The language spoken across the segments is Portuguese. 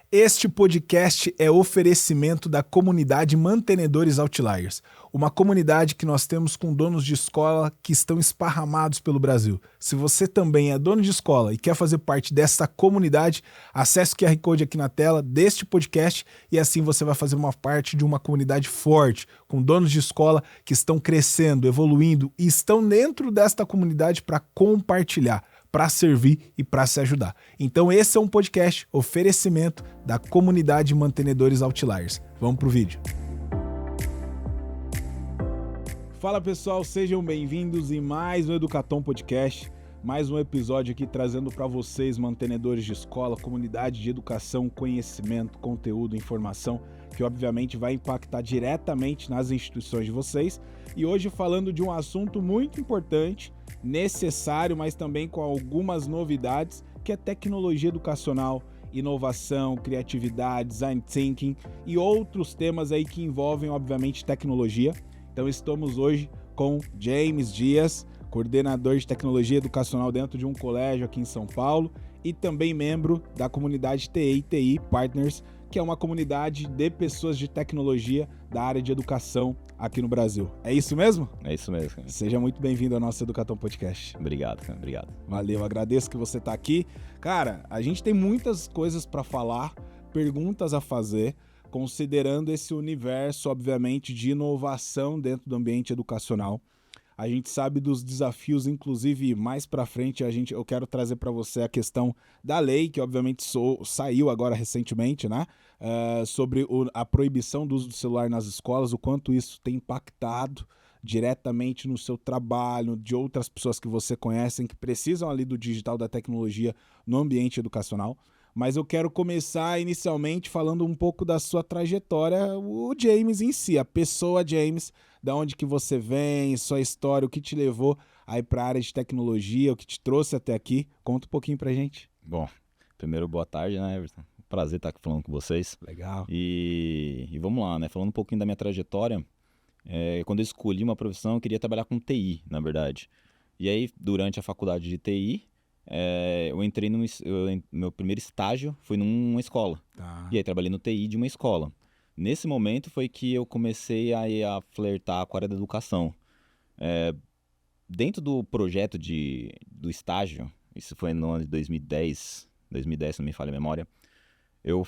Este podcast é oferecimento da comunidade Mantenedores Outliers, uma comunidade que nós temos com donos de escola que estão esparramados pelo Brasil. Se você também é dono de escola e quer fazer parte dessa comunidade, acesse o QR Code aqui na tela deste podcast e assim você vai fazer uma parte de uma comunidade forte, com donos de escola que estão crescendo, evoluindo e estão dentro desta comunidade para compartilhar, para servir e para se ajudar. Então esse é um podcast oferecimento da comunidade Mantenedores Outliers. Vamos pro vídeo. Fala pessoal, sejam bem-vindos em mais um Educatom Podcast, mais um episódio aqui trazendo para vocês, mantenedores de escola, comunidade de educação, conhecimento, conteúdo, informação, que obviamente vai impactar diretamente nas instituições de vocês. E hoje falando de um assunto muito importante, necessário, mas também com algumas novidades, que é tecnologia educacional, inovação, criatividade, design thinking e outros temas aí que envolvem, obviamente, tecnologia. Então estamos hoje com James Dias, coordenador de tecnologia educacional dentro de um colégio aqui em São Paulo e também membro da comunidade TI Partners, que é uma comunidade de pessoas de tecnologia da área de educação aqui no Brasil. É isso mesmo? É isso mesmo, cara. Seja muito bem-vindo ao nosso Educatom Podcast. Obrigado, cara. Obrigado. Valeu, agradeço que você está aqui. Cara, a gente tem muitas coisas para falar, perguntas a fazer, considerando esse universo, obviamente, de inovação dentro do ambiente educacional. A gente sabe dos desafios, inclusive mais para frente eu quero trazer para você a questão da lei, que obviamente saiu agora recentemente, né? Sobre a proibição do uso do celular nas escolas, o quanto isso tem impactado diretamente no seu trabalho, de outras pessoas que você conhece, que precisam ali do digital, da tecnologia no ambiente educacional. Mas eu quero começar inicialmente falando um pouco da sua trajetória, o James em si, a pessoa James, da onde que você vem, sua história, o que te levou aí para a área de tecnologia, o que te trouxe até aqui. Conta um pouquinho pra gente. Bom, primeiro boa tarde, né, Everton? Prazer estar aqui falando com vocês. Legal. E vamos lá, né? Falando um pouquinho da minha trajetória, quando eu escolhi uma profissão, eu queria trabalhar com TI, na verdade. E aí, durante a faculdade de TI, eu entrei meu primeiro estágio foi numa escola. Tá. E aí trabalhei no TI de uma escola. Nesse momento foi que eu comecei a flertar com a área da educação. Dentro do projeto do estágio, isso foi no ano de 2010, se não me falha a memória, eu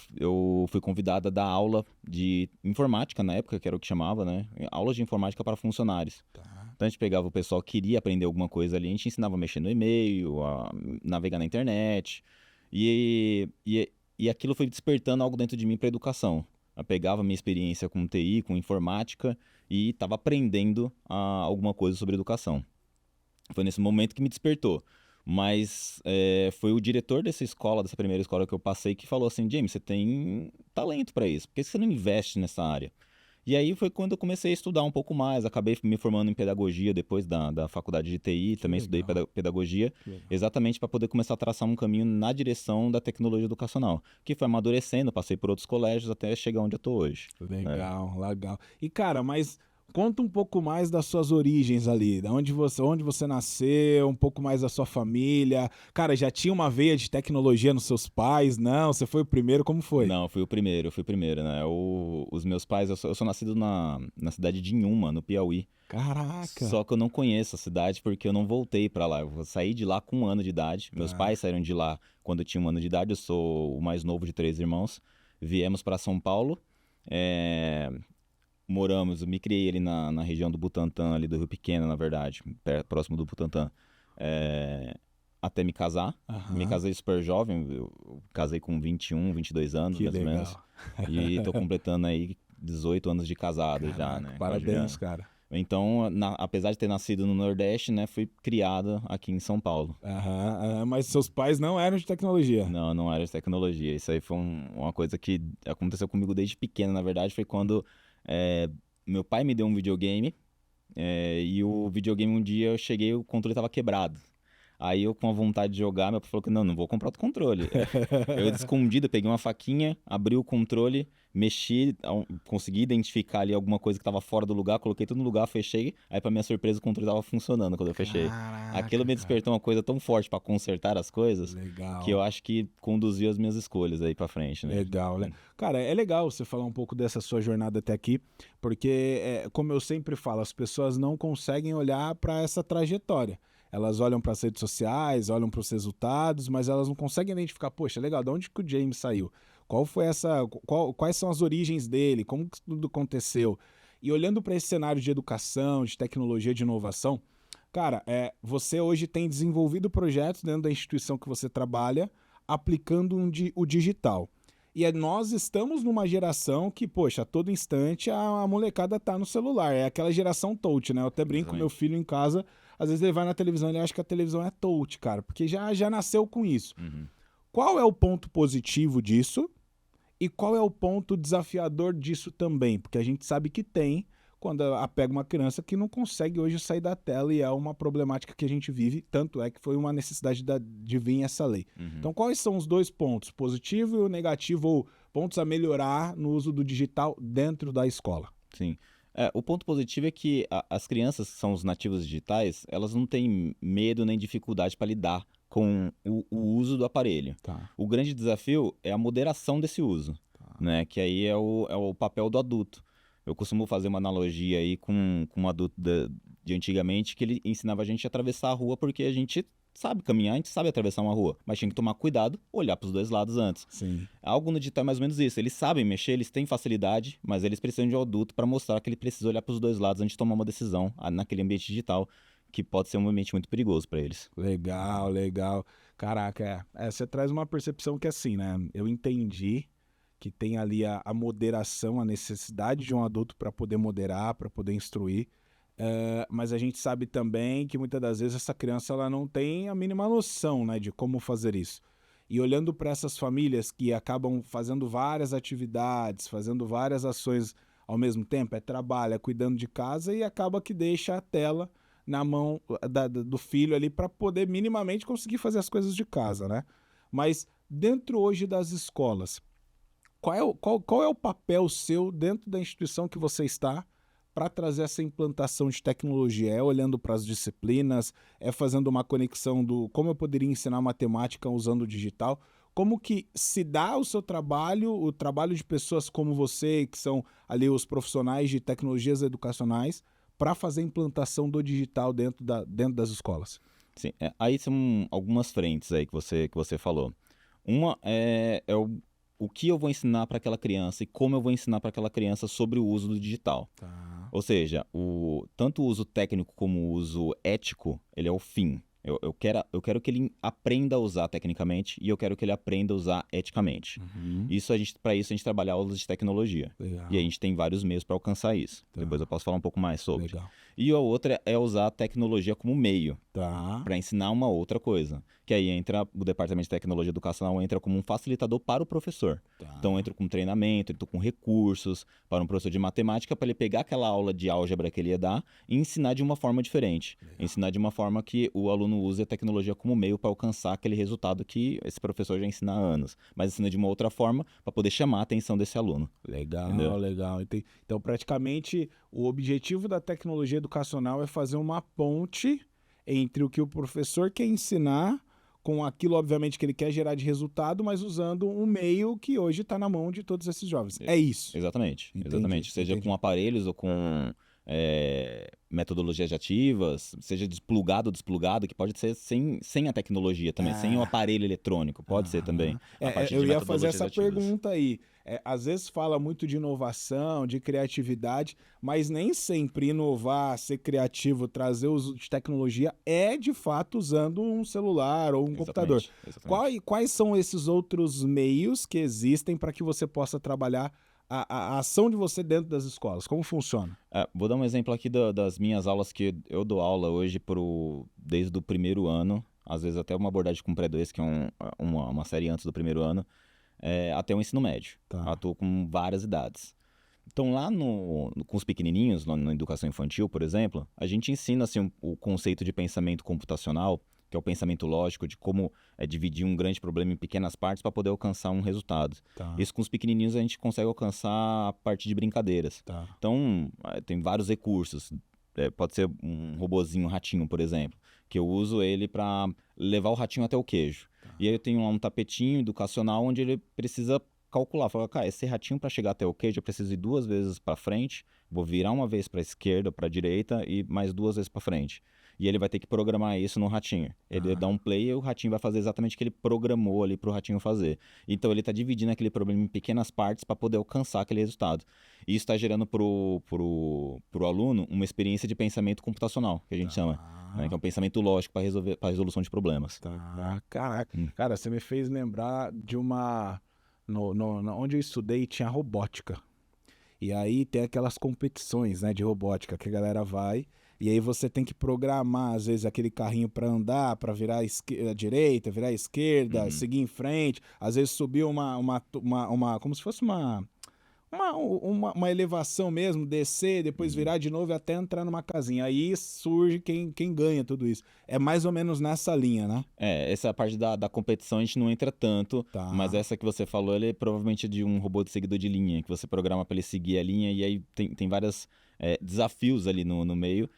fui convidado a dar aula de informática na época, que era o que chamava, né? Aulas de informática para funcionários. Tá. Então a gente pegava o pessoal que queria aprender alguma coisa ali, a gente ensinava a mexer no e-mail, a navegar na internet. E aquilo foi despertando algo dentro de mim para a educação. Eu pegava a minha experiência com TI, com informática, e estava aprendendo alguma coisa sobre educação. Foi nesse momento que me despertou. Mas foi o diretor dessa primeira escola que eu passei, que falou assim: James, você tem talento para isso, por que você não investe nessa área? E aí foi quando eu comecei a estudar um pouco mais, acabei me formando em pedagogia depois da faculdade de TI, também estudei pedagogia, exatamente para poder começar a traçar um caminho na direção da tecnologia educacional, que foi amadurecendo, passei por outros colégios até chegar onde eu estou hoje. Legal, legal. E cara, mas conta um pouco mais das suas origens ali, onde você nasceu, um pouco mais da sua família. Cara, já tinha uma veia de tecnologia nos seus pais? Não, você foi o primeiro, como foi? Não, eu fui o primeiro, né? Os meus pais, eu sou nascido na cidade de Inhuma, no Piauí. Caraca! Só que eu não conheço a cidade porque eu não voltei pra lá. Eu saí de lá com 1 ano de idade. Meus pais saíram de lá quando eu tinha 1 ano de idade. Eu sou o mais novo de 3 irmãos. Viemos para São Paulo. Moramos, eu me criei ali na região do Butantã, ali do Rio Pequeno, na verdade, próximo do Butantã, até me casar. Me casei super jovem, eu casei com 21, 22 anos, que mais legal. ou menos. E tô completando aí 18 anos de casado. Caraca, já, né? Parabéns, cara. Então, apesar de ter nascido no Nordeste, né, fui criado aqui em São Paulo. Mas seus pais não eram de tecnologia? Não era de tecnologia. Isso aí foi uma coisa que aconteceu comigo desde pequeno, na verdade, foi quando meu pai me deu um videogame e o videogame um dia eu cheguei, o controle estava quebrado. Aí eu, com a vontade de jogar, meu pai falou que não vou comprar outro controle. Eu, escondido, peguei uma faquinha, abri o controle, mexi, consegui identificar ali alguma coisa que estava fora do lugar, coloquei tudo no lugar, fechei. Aí, pra minha surpresa, o controle estava funcionando quando eu fechei. Aquilo Caraca, me cara. despertou uma coisa tão forte para consertar as coisas que eu Legal. acho que conduziu as minhas escolhas aí para frente, né? Legal, né? Cara, é legal você falar um pouco dessa sua jornada até aqui, porque, como eu sempre falo, as pessoas não conseguem olhar para essa trajetória. Elas olham para as redes sociais, olham para os resultados, mas elas não conseguem identificar, poxa, legal, de onde que o James saiu? Qual foi essa, quais são as origens dele? Como que tudo aconteceu? E olhando para esse cenário de educação, de tecnologia, de inovação, cara, você hoje tem desenvolvido projetos dentro da instituição que você trabalha, aplicando o digital. E nós estamos numa geração que, poxa, a todo instante a molecada tá no celular. É aquela geração touch, né? Eu até brinco com meu Exatamente. filho em casa, às vezes ele vai na televisão, ele acha que a televisão é touch, cara, porque já nasceu com isso. Uhum. Qual é o ponto positivo disso? E qual é o ponto desafiador disso também? Porque a gente sabe que tem quando pega uma criança que não consegue hoje sair da tela e é uma problemática que a gente vive, tanto é que foi uma necessidade de vir essa lei. Uhum. Então, quais são os dois pontos, positivo e o negativo, ou pontos a melhorar no uso do digital dentro da escola? Sim. O ponto positivo é que as crianças que são os nativos digitais, elas não têm medo nem dificuldade para lidar com o uso do aparelho. Tá. O grande desafio é a moderação desse uso, né? Que aí é o papel do adulto. Eu costumo fazer uma analogia aí com um adulto de antigamente, que ele ensinava a gente a atravessar a rua porque a gente sabe caminhar, a gente sabe atravessar uma rua, mas tinha que tomar cuidado, olhar para os dois lados antes. Sim. Algo no digital é mais ou menos isso. Eles sabem mexer, eles têm facilidade, mas eles precisam de um adulto para mostrar que ele precisa olhar para os dois lados antes de tomar uma decisão naquele ambiente digital, que pode ser um ambiente muito perigoso para eles. Legal, legal. Caraca, você traz uma percepção que assim, né? Eu entendi que tem ali a moderação, a necessidade de um adulto para poder moderar, para poder instruir. Mas a gente sabe também que muitas das vezes essa criança ela não tem a mínima noção, né, de como fazer isso. E olhando para essas famílias que acabam fazendo várias atividades, fazendo várias ações ao mesmo tempo, trabalho, cuidando de casa e acaba que deixa a tela na mão do filho ali para poder minimamente conseguir fazer as coisas de casa, né? Mas dentro hoje das escolas, qual é o papel seu dentro da instituição que você está para trazer essa implantação de tecnologia? É olhando para as disciplinas, é fazendo uma conexão do como eu poderia ensinar matemática usando o digital? Como que se dá o seu trabalho, o trabalho de pessoas como você, que são ali os profissionais de tecnologias educacionais, para fazer a implantação do digital dentro das escolas? Sim, aí são algumas frentes aí que você falou. Uma é o que eu vou ensinar para aquela criança e como eu vou ensinar para aquela criança sobre o uso do digital. Tá. Ou seja, tanto o uso técnico como o uso ético, ele é o fim. Eu quero que ele aprenda a usar tecnicamente e eu quero que ele aprenda a usar eticamente. Uhum. Para isso a gente trabalha aulas de tecnologia. Legal. E a gente tem vários meios para alcançar isso. Tá. Depois eu posso falar um pouco mais sobre. Legal. E a outra é usar a tecnologia como meio Tá. para ensinar uma outra coisa. Que aí entra o Departamento de Tecnologia Educacional, entra como um facilitador para o professor. Tá. Então entra com treinamento, entra com recursos para um professor de matemática para ele pegar aquela aula de álgebra que ele ia dar e ensinar de uma forma diferente. Legal. Ensinar de uma forma que o aluno use a tecnologia como meio para alcançar aquele resultado que esse professor já ensina há anos. Mas ensina de uma outra forma para poder chamar a atenção desse aluno. Legal, Entendeu? legal. Então, praticamente, o objetivo da tecnologia educacional é fazer uma ponte entre o que o professor quer ensinar com aquilo, obviamente, que ele quer gerar de resultado, mas usando um meio que hoje está na mão de todos esses jovens. É isso. Exatamente, Entendi, exatamente. Seja entendi. com aparelhos ou com metodologias ativas, seja desplugado ou desplugado, que pode ser sem a tecnologia também, sem o aparelho eletrônico, pode ser também. A partir Eu de ia fazer metodologias essa ativas. pergunta aí. Às vezes fala muito de inovação, de criatividade, mas nem sempre inovar, ser criativo, trazer o uso de tecnologia é de fato usando um celular ou um computador. Exatamente. Quais são esses outros meios que existem para que você possa trabalhar a ação de você dentro das escolas? Como funciona? Vou dar um exemplo aqui das minhas aulas, que eu dou aula hoje desde o primeiro ano, às vezes até uma abordagem com pré-2, que é uma série antes do primeiro ano, até o ensino médio. Tá. Atuo com várias idades. Então, lá com os pequenininhos, na educação infantil, por exemplo, a gente ensina assim, o conceito de pensamento computacional que é o pensamento lógico, de como dividir um grande problema em pequenas partes para poder alcançar um resultado. Tá. Isso com os pequenininhos a gente consegue alcançar a partir de brincadeiras. Tá. Então, tem vários recursos. Pode ser um robozinho, um ratinho, por exemplo, que eu uso ele para levar o ratinho até o queijo. Tá. E aí eu tenho um tapetinho educacional onde ele precisa calcular. Fala, cara, esse ratinho para chegar até o queijo eu preciso ir 2 vezes para frente, vou virar uma vez para a esquerda, para a direita e mais 2 vezes para frente. E ele vai ter que programar isso no ratinho. Ele dá um play e o ratinho vai fazer exatamente o que ele programou ali para o ratinho fazer. Então ele está dividindo aquele problema em pequenas partes para poder alcançar aquele resultado. E isso está gerando pro aluno uma experiência de pensamento computacional, que a gente chama. Né, que é um pensamento lógico para resolução de problemas. Tá. Caraca. Cara, você me fez lembrar de uma... onde eu estudei tinha robótica. E aí tem aquelas competições, né, de robótica que a galera vai e aí você tem que programar às vezes aquele carrinho para andar, para virar à direita, virar à esquerda, seguir em frente, às vezes subir uma como se fosse uma elevação mesmo, descer, depois virar de novo e até entrar numa casinha. Aí surge quem ganha tudo isso. É mais ou menos nessa linha, né? Essa parte da competição a gente não entra tanto, Tá. mas essa que você falou, ele é provavelmente de um robô de seguidor de linha, que você programa para ele seguir a linha e aí tem vários desafios ali no meio.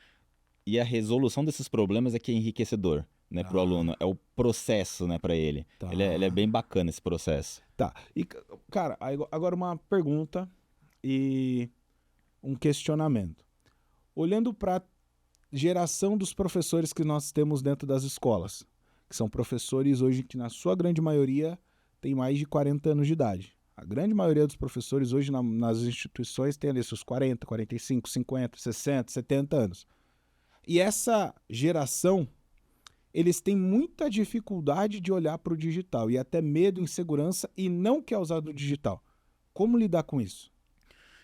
E a resolução desses problemas é que é enriquecedor, né, para o aluno. É o processo, né, para ele. Tá. Ele é bem bacana esse processo. Tá. E, cara, agora uma pergunta e um questionamento. Olhando para geração dos professores que nós temos dentro das escolas, que são professores hoje que, na sua grande maioria, tem mais de 40 anos de idade. A grande maioria dos professores hoje nas instituições tem ali seus 40, 45, 50, 60, 70 anos. E essa geração, eles têm muita dificuldade de olhar para o digital e até medo, insegurança e não quer usar do digital. Como lidar com isso?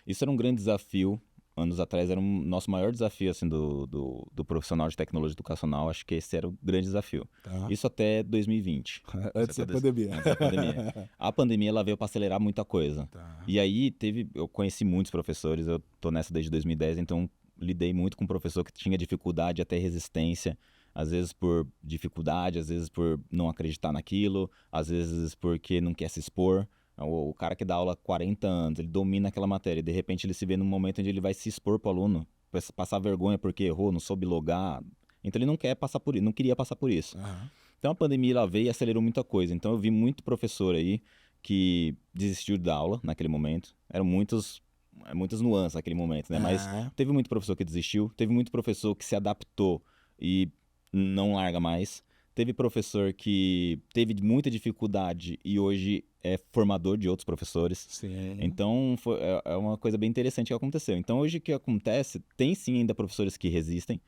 Isso era um grande desafio. Anos atrás era um nosso maior desafio assim, do profissional de tecnologia educacional. Acho que esse era o grande desafio. Tá. Isso até 2020. Antes da pandemia. Antes da pandemia. A pandemia ela veio para acelerar muita coisa. Tá. E aí eu conheci muitos professores, eu tô nessa desde 2010, então lidei muito com um professor que tinha dificuldade, até resistência, às vezes por dificuldade, às vezes por não acreditar naquilo, às vezes porque não quer se expor. O cara que dá aula há 40 anos, ele domina aquela matéria, e de repente ele se vê num momento onde ele vai se expor pro aluno, passar vergonha porque errou, não soube logar. Então ele não quer passar por isso, não queria passar por isso. Uhum. Então a pandemia ela veio e acelerou muita coisa. Então eu vi muito professor aí que desistiu da aula naquele momento. Eram muitas nuances naquele momento, né? Mas teve muito professor que desistiu, teve muito professor que se adaptou e não larga mais. Teve professor que teve muita dificuldade e hoje é formador de outros professores. Sim. Então é uma coisa bem interessante que aconteceu. Então hoje o que acontece, tem sim ainda professores que resistem.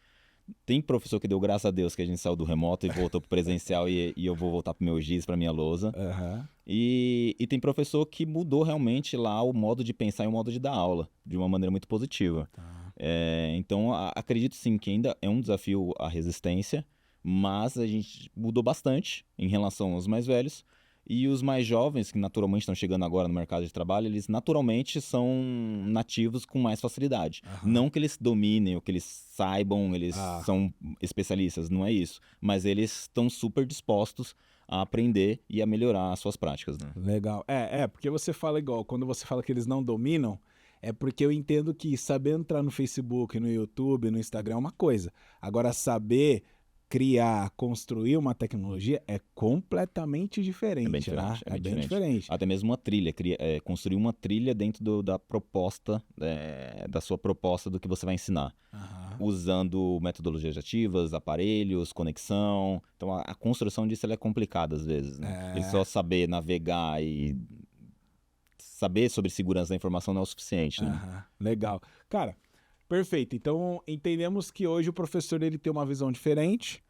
Tem professor que deu graças a Deus que a gente saiu do remoto e voltou pro presencial e eu vou voltar pro meu giz, pra minha lousa. Uhum. E tem professor que mudou realmente lá o modo de pensar e o modo de dar aula, de uma maneira muito positiva. Tá. Então, acredito sim que ainda é um desafio a resistência, mas a gente mudou bastante em relação aos mais velhos. E os mais jovens, que naturalmente estão chegando agora no mercado de trabalho, eles naturalmente são nativos com mais facilidade. Uhum. Não que eles dominem ou que eles saibam, eles são especialistas, não é isso. Mas eles estão super dispostos a aprender e a melhorar as suas práticas, né? Legal. Porque você fala igual, quando você fala que eles não dominam, é porque eu entendo que saber entrar no Facebook, no YouTube, no Instagram é uma coisa. Agora, saber criar, construir uma tecnologia é completamente diferente. É bem diferente. Né? É bem diferente. Até mesmo uma trilha, construir uma trilha dentro da proposta, da sua proposta do que você vai ensinar. Uhum. Usando metodologias ativas, aparelhos, conexão. Então a construção disso ela é complicada às vezes, né? E só saber navegar e saber sobre segurança da informação não é o suficiente, né? Uhum. Legal. Cara, perfeito. Então, entendemos que hoje o professor ele tem uma visão diferente,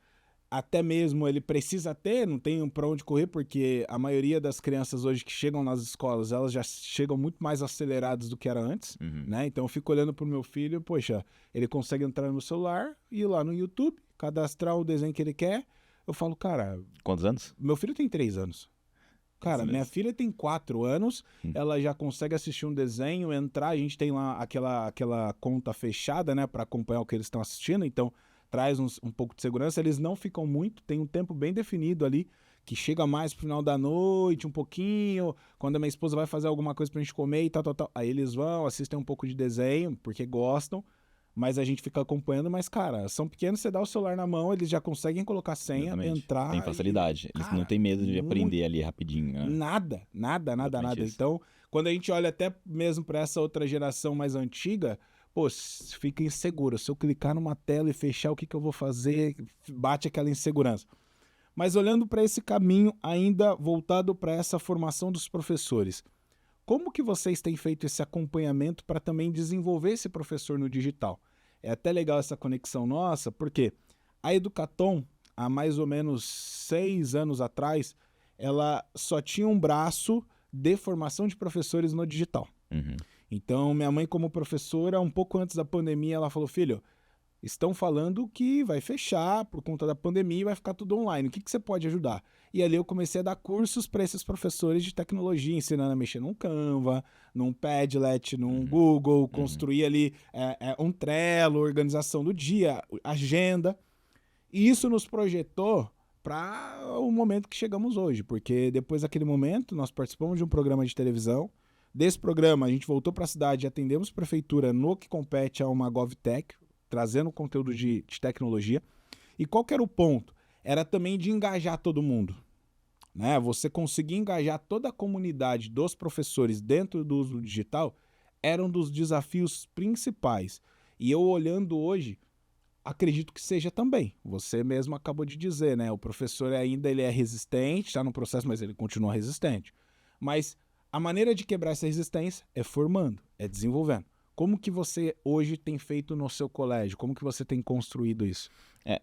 até mesmo ele precisa ter, não tem para onde correr, porque a maioria das crianças hoje que chegam nas escolas, elas já chegam muito mais aceleradas do que era antes, né? Então, eu fico olhando pro meu filho, poxa, ele consegue entrar no celular, ir lá no YouTube, cadastrar o desenho que ele quer. Eu falo, cara... Quantos anos? Meu filho tem 3 anos. Cara, minha filha tem 4 anos, ela já consegue assistir um desenho, entrar, a gente tem lá aquela conta fechada, né, para acompanhar o que eles estão assistindo, então traz um pouco de segurança, eles não ficam muito, tem um tempo bem definido ali, que chega mais pro final da noite, um pouquinho, quando a minha esposa vai fazer alguma coisa pra gente comer e tal. Aí eles vão, assistem um pouco de desenho, porque gostam, mas a gente fica acompanhando. Mas, cara, são pequenos, você dá o celular na mão, eles já conseguem colocar senha, Exatamente. entrar. Tem facilidade. Eles não têm medo de aprender ali rapidinho, né? Nada. Exatamente isso. Então, quando a gente olha até mesmo pra essa outra geração mais antiga, pô, fica inseguro. Se eu clicar numa tela e fechar, o que eu vou fazer? Bate aquela insegurança. Mas olhando para esse caminho ainda voltado para essa formação dos professores, como que vocês têm feito esse acompanhamento para também desenvolver esse professor no digital? É até legal essa conexão nossa, porque a Educatom, há mais ou menos 6 anos atrás, ela só tinha um braço de formação de professores no digital. Uhum. Então, minha mãe, como professora, um pouco antes da pandemia, ela falou: filho, estão falando que vai fechar por conta da pandemia e vai ficar tudo online. O que você pode ajudar? E ali eu comecei a dar cursos para esses professores de tecnologia, ensinando a mexer num Canva, num Padlet, num Google, construir ali um Trello, organização do dia, agenda. E isso nos projetou para o momento que chegamos hoje, porque depois daquele momento nós participamos de um programa de televisão. Desse programa a gente voltou para a cidade e atendemos a prefeitura no que compete a uma GovTech, trazendo conteúdo de tecnologia. E qual que era o ponto? Era também de engajar todo mundo, né? Você conseguir engajar toda a comunidade dos professores dentro do uso digital era um dos desafios principais. E eu olhando hoje, acredito que seja também. Você mesmo acabou de dizer, né? O professor ainda ele é resistente, está no processo, mas ele continua resistente. Mas a maneira de quebrar essa resistência é formando, é desenvolvendo. Como que você hoje tem feito no seu colégio? Como que você tem construído isso?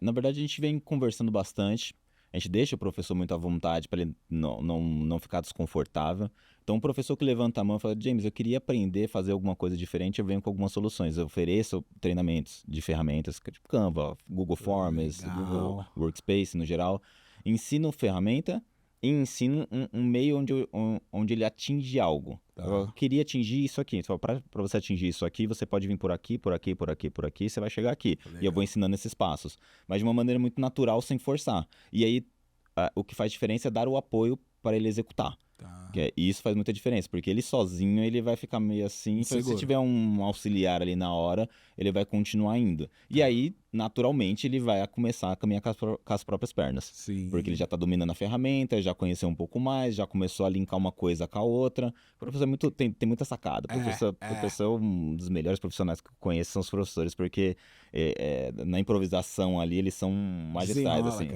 Na verdade, a gente vem conversando bastante. A gente deixa o professor muito à vontade para ele não ficar desconfortável. Então, o professor que levanta a mão e fala: James, eu queria aprender a fazer alguma coisa diferente, eu venho com algumas soluções. Eu ofereço treinamentos de ferramentas, tipo Canva, Google Forms, Google Workspace no geral. Ensino ferramenta e ensino um meio onde ele atinge algo. Tá. Eu queria atingir isso aqui. Então, para você atingir isso aqui, você pode vir por aqui, você vai chegar aqui. Legal. E eu vou ensinando esses passos. Mas de uma maneira muito natural, sem forçar. E aí, o que faz diferença é dar o apoio para ele executar. Tá. E isso faz muita diferença, porque ele sozinho ele vai ficar meio assim. Se tiver um auxiliar ali na hora, ele vai continuar indo. E aí, naturalmente, ele vai começar a caminhar com as próprias pernas. Sim. Porque ele já está dominando a ferramenta, já conheceu um pouco mais, já começou a linkar uma coisa com a outra. O professor tem muita sacada. Professor é um dos melhores profissionais que eu conheço, são os professores, porque na improvisação ali eles são magistrais, assim.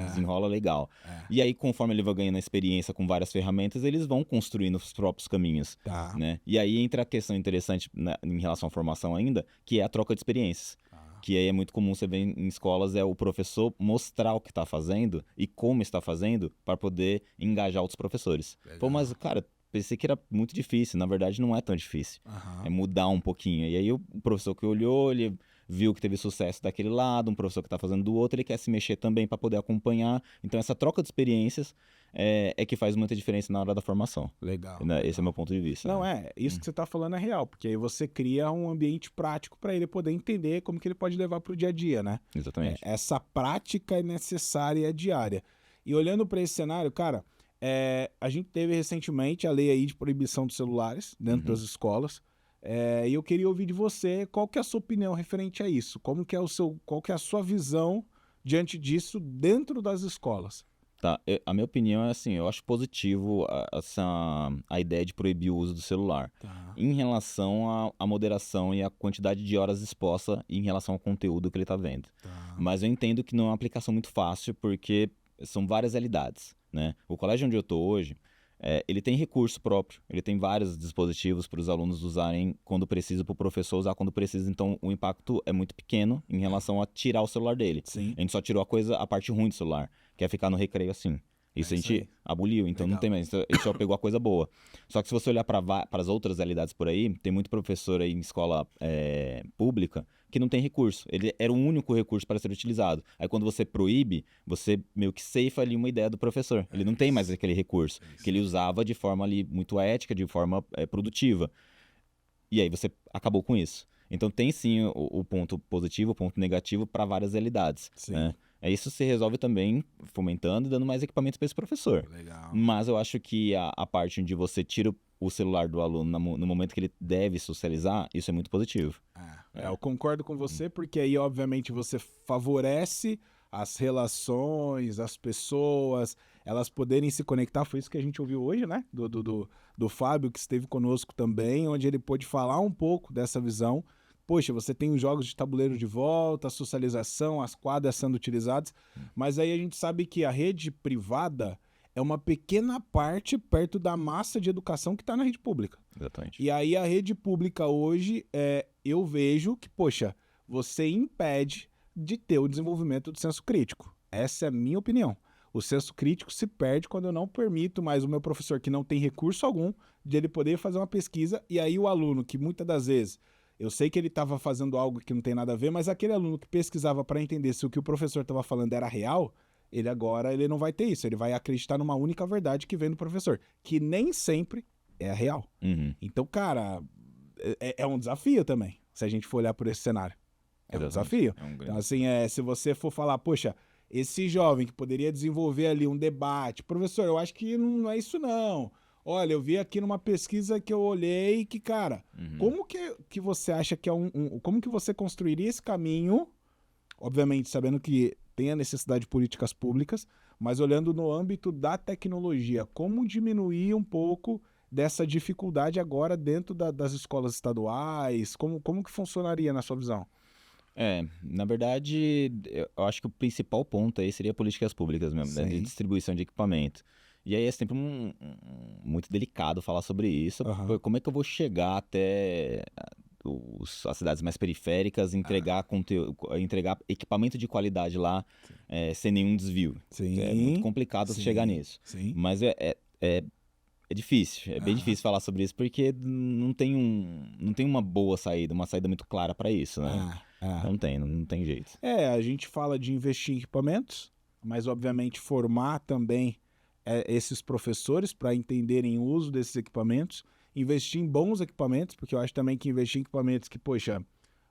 Desenrola legal. E aí, conforme ele vai ganhando a experiência com várias ferramentas, eles vão construindo os próprios caminhos. Tá. Né? E aí entra a questão interessante em relação à formação ainda, que é a troca de experiências. Que aí é muito comum você ver em escolas, é o professor mostrar o que está fazendo e como está fazendo para poder engajar outros professores. Pô, mas, cara, pensei que era muito difícil. Na verdade, não é tão difícil. É mudar um pouquinho. E aí o professor que olhou, ele viu que teve sucesso daquele lado, um professor que está fazendo do outro, ele quer se mexer também para poder acompanhar. Então, essa troca de experiências é que faz muita diferença na hora da formação. Legal. Esse é o meu ponto de vista. Não, isso que você está falando é real, porque aí você cria um ambiente prático para ele poder entender como que ele pode levar para o dia a dia, né? Exatamente. Essa prática é necessária e é diária. E olhando para esse cenário, cara, a gente teve recentemente a lei aí de proibição dos celulares dentro das escolas. E eu queria ouvir de você qual que é a sua opinião referente a isso. Qual que é a sua visão diante disso dentro das escolas? Tá, a minha opinião é assim, eu acho positivo a ideia de proibir o uso do celular. Tá. Em relação à moderação e à quantidade de horas exposta em relação ao conteúdo que ele está vendo. Tá. Mas eu entendo que não é uma aplicação muito fácil, porque são várias realidades, né? O colégio onde eu estou hoje, ele tem recurso próprio, ele tem vários dispositivos para os alunos usarem quando precisa, para o professor usar quando precisa, então o impacto é muito pequeno em relação a tirar o celular dele. Sim. A gente só tirou a parte ruim do celular, que é ficar no recreio assim. Isso a gente aboliu, então Legal. não tem mais. A gente só pegou a coisa boa. Só que se você olhar para as outras realidades por aí, tem muito professor aí em escola pública que não tem recurso. Ele era o único recurso para ser utilizado. Aí quando você proíbe, você meio que ceifa ali uma ideia do professor. Ele não tem mais aquele recurso que ele usava de forma ali muito ética, de forma produtiva. E aí você acabou com isso. Então tem sim o ponto positivo, o ponto negativo para várias realidades. Sim. Né? Isso se resolve também fomentando e dando mais equipamentos para esse professor. Legal. Mas eu acho que a parte onde você tira o celular do aluno no momento que ele deve socializar, isso é muito positivo. Eu concordo com você, porque aí, obviamente, você favorece as relações, as pessoas, elas poderem se conectar. Foi isso que a gente ouviu hoje, né? Do Fábio, que esteve conosco também, onde ele pôde falar um pouco dessa visão. Poxa, você tem os jogos de tabuleiro de volta, a socialização, as quadras sendo utilizadas, mas aí a gente sabe que a rede privada é uma pequena parte perto da massa de educação que está na rede pública. Exatamente. E aí a rede pública hoje, eu vejo que, poxa, você impede de ter o desenvolvimento do senso crítico. Essa é a minha opinião. O senso crítico se perde quando eu não permito mais o meu professor, que não tem recurso algum, de ele poder fazer uma pesquisa, e aí o aluno, que muitas das vezes, eu sei que ele estava fazendo algo que não tem nada a ver, mas aquele aluno que pesquisava para entender se o que o professor estava falando era real, ele não vai ter isso, ele vai acreditar numa única verdade que vem do professor, que nem sempre é a real. Uhum. Então, cara, é um desafio também, se a gente for olhar por esse cenário. É um desafio. Então, assim, se você for falar, poxa, esse jovem que poderia desenvolver ali um debate, professor, eu acho que não é isso não. Olha, eu vi aqui numa pesquisa que eu olhei que, cara, como que você acha que como que você construiria esse caminho, obviamente sabendo que tem a necessidade de políticas públicas, mas olhando no âmbito da tecnologia, como diminuir um pouco dessa dificuldade agora dentro das escolas estaduais, como que funcionaria na sua visão? Na verdade, eu acho que o principal ponto aí seria políticas públicas mesmo, né, de distribuição de equipamento. E aí é sempre muito delicado falar sobre isso. Como é que eu vou chegar até as cidades mais periféricas, entregar equipamento de qualidade lá sem nenhum desvio? Sim. É muito complicado chegar nisso. Sim. Mas é difícil, bem difícil falar sobre isso, porque não tem uma boa saída, uma saída muito clara para isso, né? Não tem jeito. A gente fala de investir em equipamentos, mas obviamente formar também esses professores para entenderem o uso desses equipamentos, investir em bons equipamentos, porque eu acho também que investir em equipamentos que, poxa,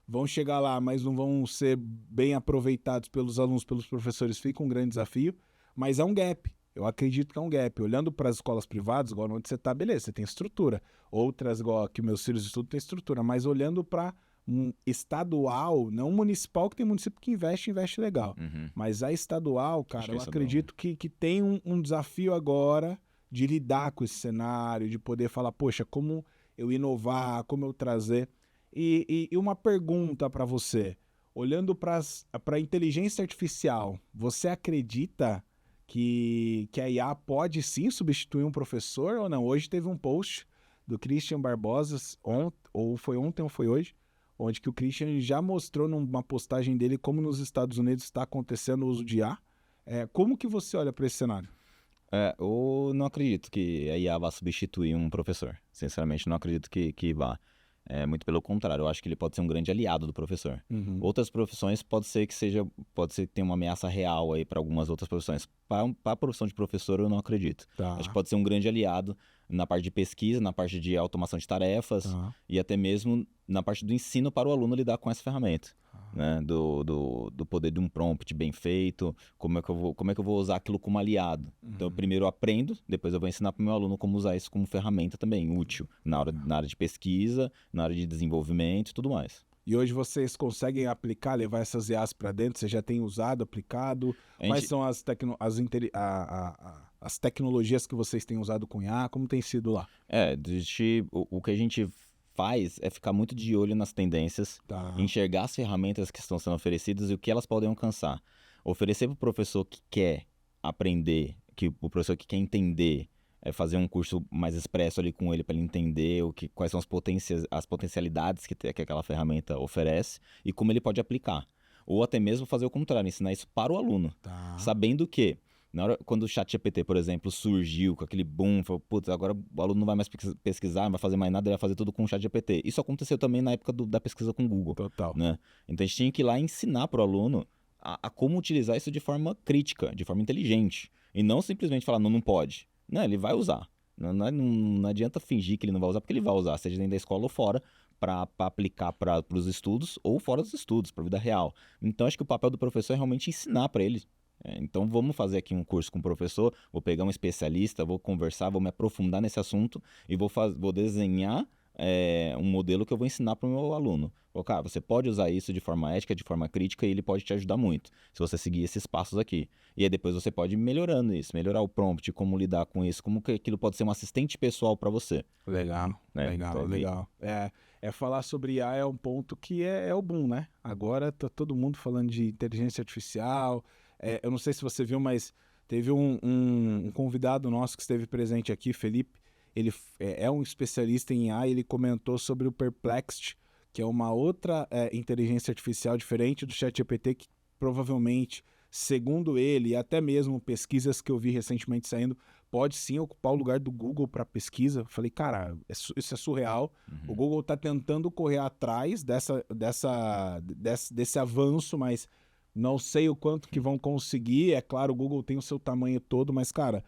vão chegar lá, mas não vão ser bem aproveitados pelos alunos, pelos professores, fica um grande desafio, mas é um gap. Eu acredito que é um gap. Olhando para as escolas privadas, igual onde você está, beleza, você tem estrutura. Outras, igual que meus filhos estudam, tem estrutura. Mas olhando para um estadual, não municipal, que tem município que investe legal. Mas a estadual, cara, eu acredito que tem um desafio agora de lidar com esse cenário, de poder falar, poxa, como eu inovar, como eu trazer. E uma pergunta para você. Olhando para a inteligência artificial, você acredita que a IA pode sim substituir um professor ou não? Hoje teve um post do Christian Barbosa, ou foi ontem ou foi hoje, onde que o Christian já mostrou numa postagem dele como nos Estados Unidos está acontecendo o uso de IA. Como que você olha para esse cenário? Eu não acredito que a IA vá substituir um professor. Sinceramente, não acredito que vá. Muito pelo contrário, eu acho que ele pode ser um grande aliado do professor. Outras profissões pode ser que tenha uma ameaça real aí para algumas outras profissões. Para a profissão de professor, eu não acredito. Acho que pode ser um grande aliado na parte de pesquisa, na parte de automação de tarefas e até mesmo na parte do ensino para o aluno lidar com essa ferramenta. Né? Do poder de um prompt bem feito, como é que eu vou usar aquilo como aliado. Então, eu primeiro aprendo, depois eu vou ensinar para o meu aluno como usar isso como ferramenta também, útil, na área de pesquisa, na área de desenvolvimento e tudo mais. E hoje vocês conseguem aplicar, levar essas IAs para dentro? Você já tem usado, aplicado? Quais são as tecnologias que vocês têm usado com IA? Como tem sido lá? O que a gente faz é ficar muito de olho nas tendências, enxergar as ferramentas que estão sendo oferecidas e o que elas podem alcançar. Oferecer para o professor que quer aprender, o professor que quer entender, fazer um curso mais expresso ali com ele para ele entender quais são as potencialidades que aquela ferramenta oferece e como ele pode aplicar. Ou até mesmo fazer o contrário, ensinar isso para o aluno, sabendo que quando o ChatGPT, por exemplo, surgiu com aquele boom, falou, putz, agora o aluno não vai mais pesquisar, não vai fazer mais nada, ele vai fazer tudo com o ChatGPT. Isso aconteceu também na época da pesquisa com o Google. Total. Né? Então a gente tinha que ir lá ensinar para o aluno a como utilizar isso de forma crítica, de forma inteligente. E não simplesmente falar, não pode. Não, ele vai usar. Não adianta fingir que ele não vai usar, porque ele vai usar, seja dentro da escola ou fora, para aplicar para os estudos ou fora dos estudos, para a vida real. Então, acho que o papel do professor é realmente ensinar para ele. Então, vamos fazer aqui um curso com o professor, vou pegar um especialista, vou conversar, vou me aprofundar nesse assunto e vou desenhar um modelo que eu vou ensinar para o meu aluno. Cara, você pode usar isso de forma ética, de forma crítica, e ele pode te ajudar muito, se você seguir esses passos aqui. E aí depois você pode ir melhorando isso, melhorar o prompt, como lidar com isso, como que aquilo pode ser um assistente pessoal para você. Legal, né? legal, Então, legal. Falar sobre IA é um ponto que é o boom, né? Agora tá todo mundo falando de inteligência artificial. Eu não sei se você viu, mas teve um convidado nosso que esteve presente aqui, Felipe. Ele é um especialista em IA e ele comentou sobre o Perplexity, que é uma outra inteligência artificial diferente do ChatGPT, que provavelmente, segundo ele, e até mesmo pesquisas que eu vi recentemente saindo, pode sim ocupar o lugar do Google para pesquisa. Eu falei, cara, isso é surreal. O Google está tentando correr atrás desse avanço, mas não sei o quanto que vão conseguir. É claro, o Google tem o seu tamanho todo, mas, cara,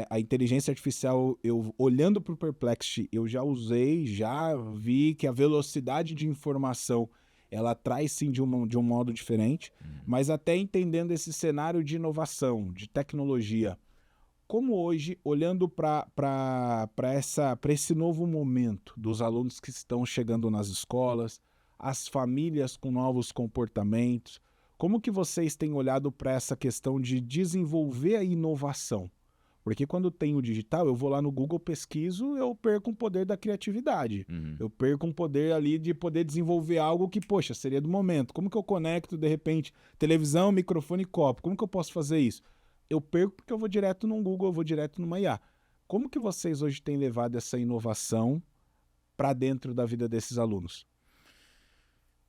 a inteligência artificial, eu olhando para o Perplexity, eu já usei, já vi que a velocidade de informação ela traz sim de um modo diferente, mas até entendendo esse cenário de inovação, de tecnologia, como hoje, olhando para esse novo momento dos alunos que estão chegando nas escolas, as famílias com novos comportamentos, como que vocês têm olhado para essa questão de desenvolver a inovação? Porque quando tem o digital, eu vou lá no Google, pesquiso, eu perco um poder da criatividade. Eu perco um poder ali de poder desenvolver algo que, poxa, seria do momento. Como que eu conecto, de repente, televisão, microfone e copo? Como que eu posso fazer isso? Eu perco porque eu vou direto no Google, eu vou direto numa IA. Como que vocês hoje têm levado essa inovação para dentro da vida desses alunos?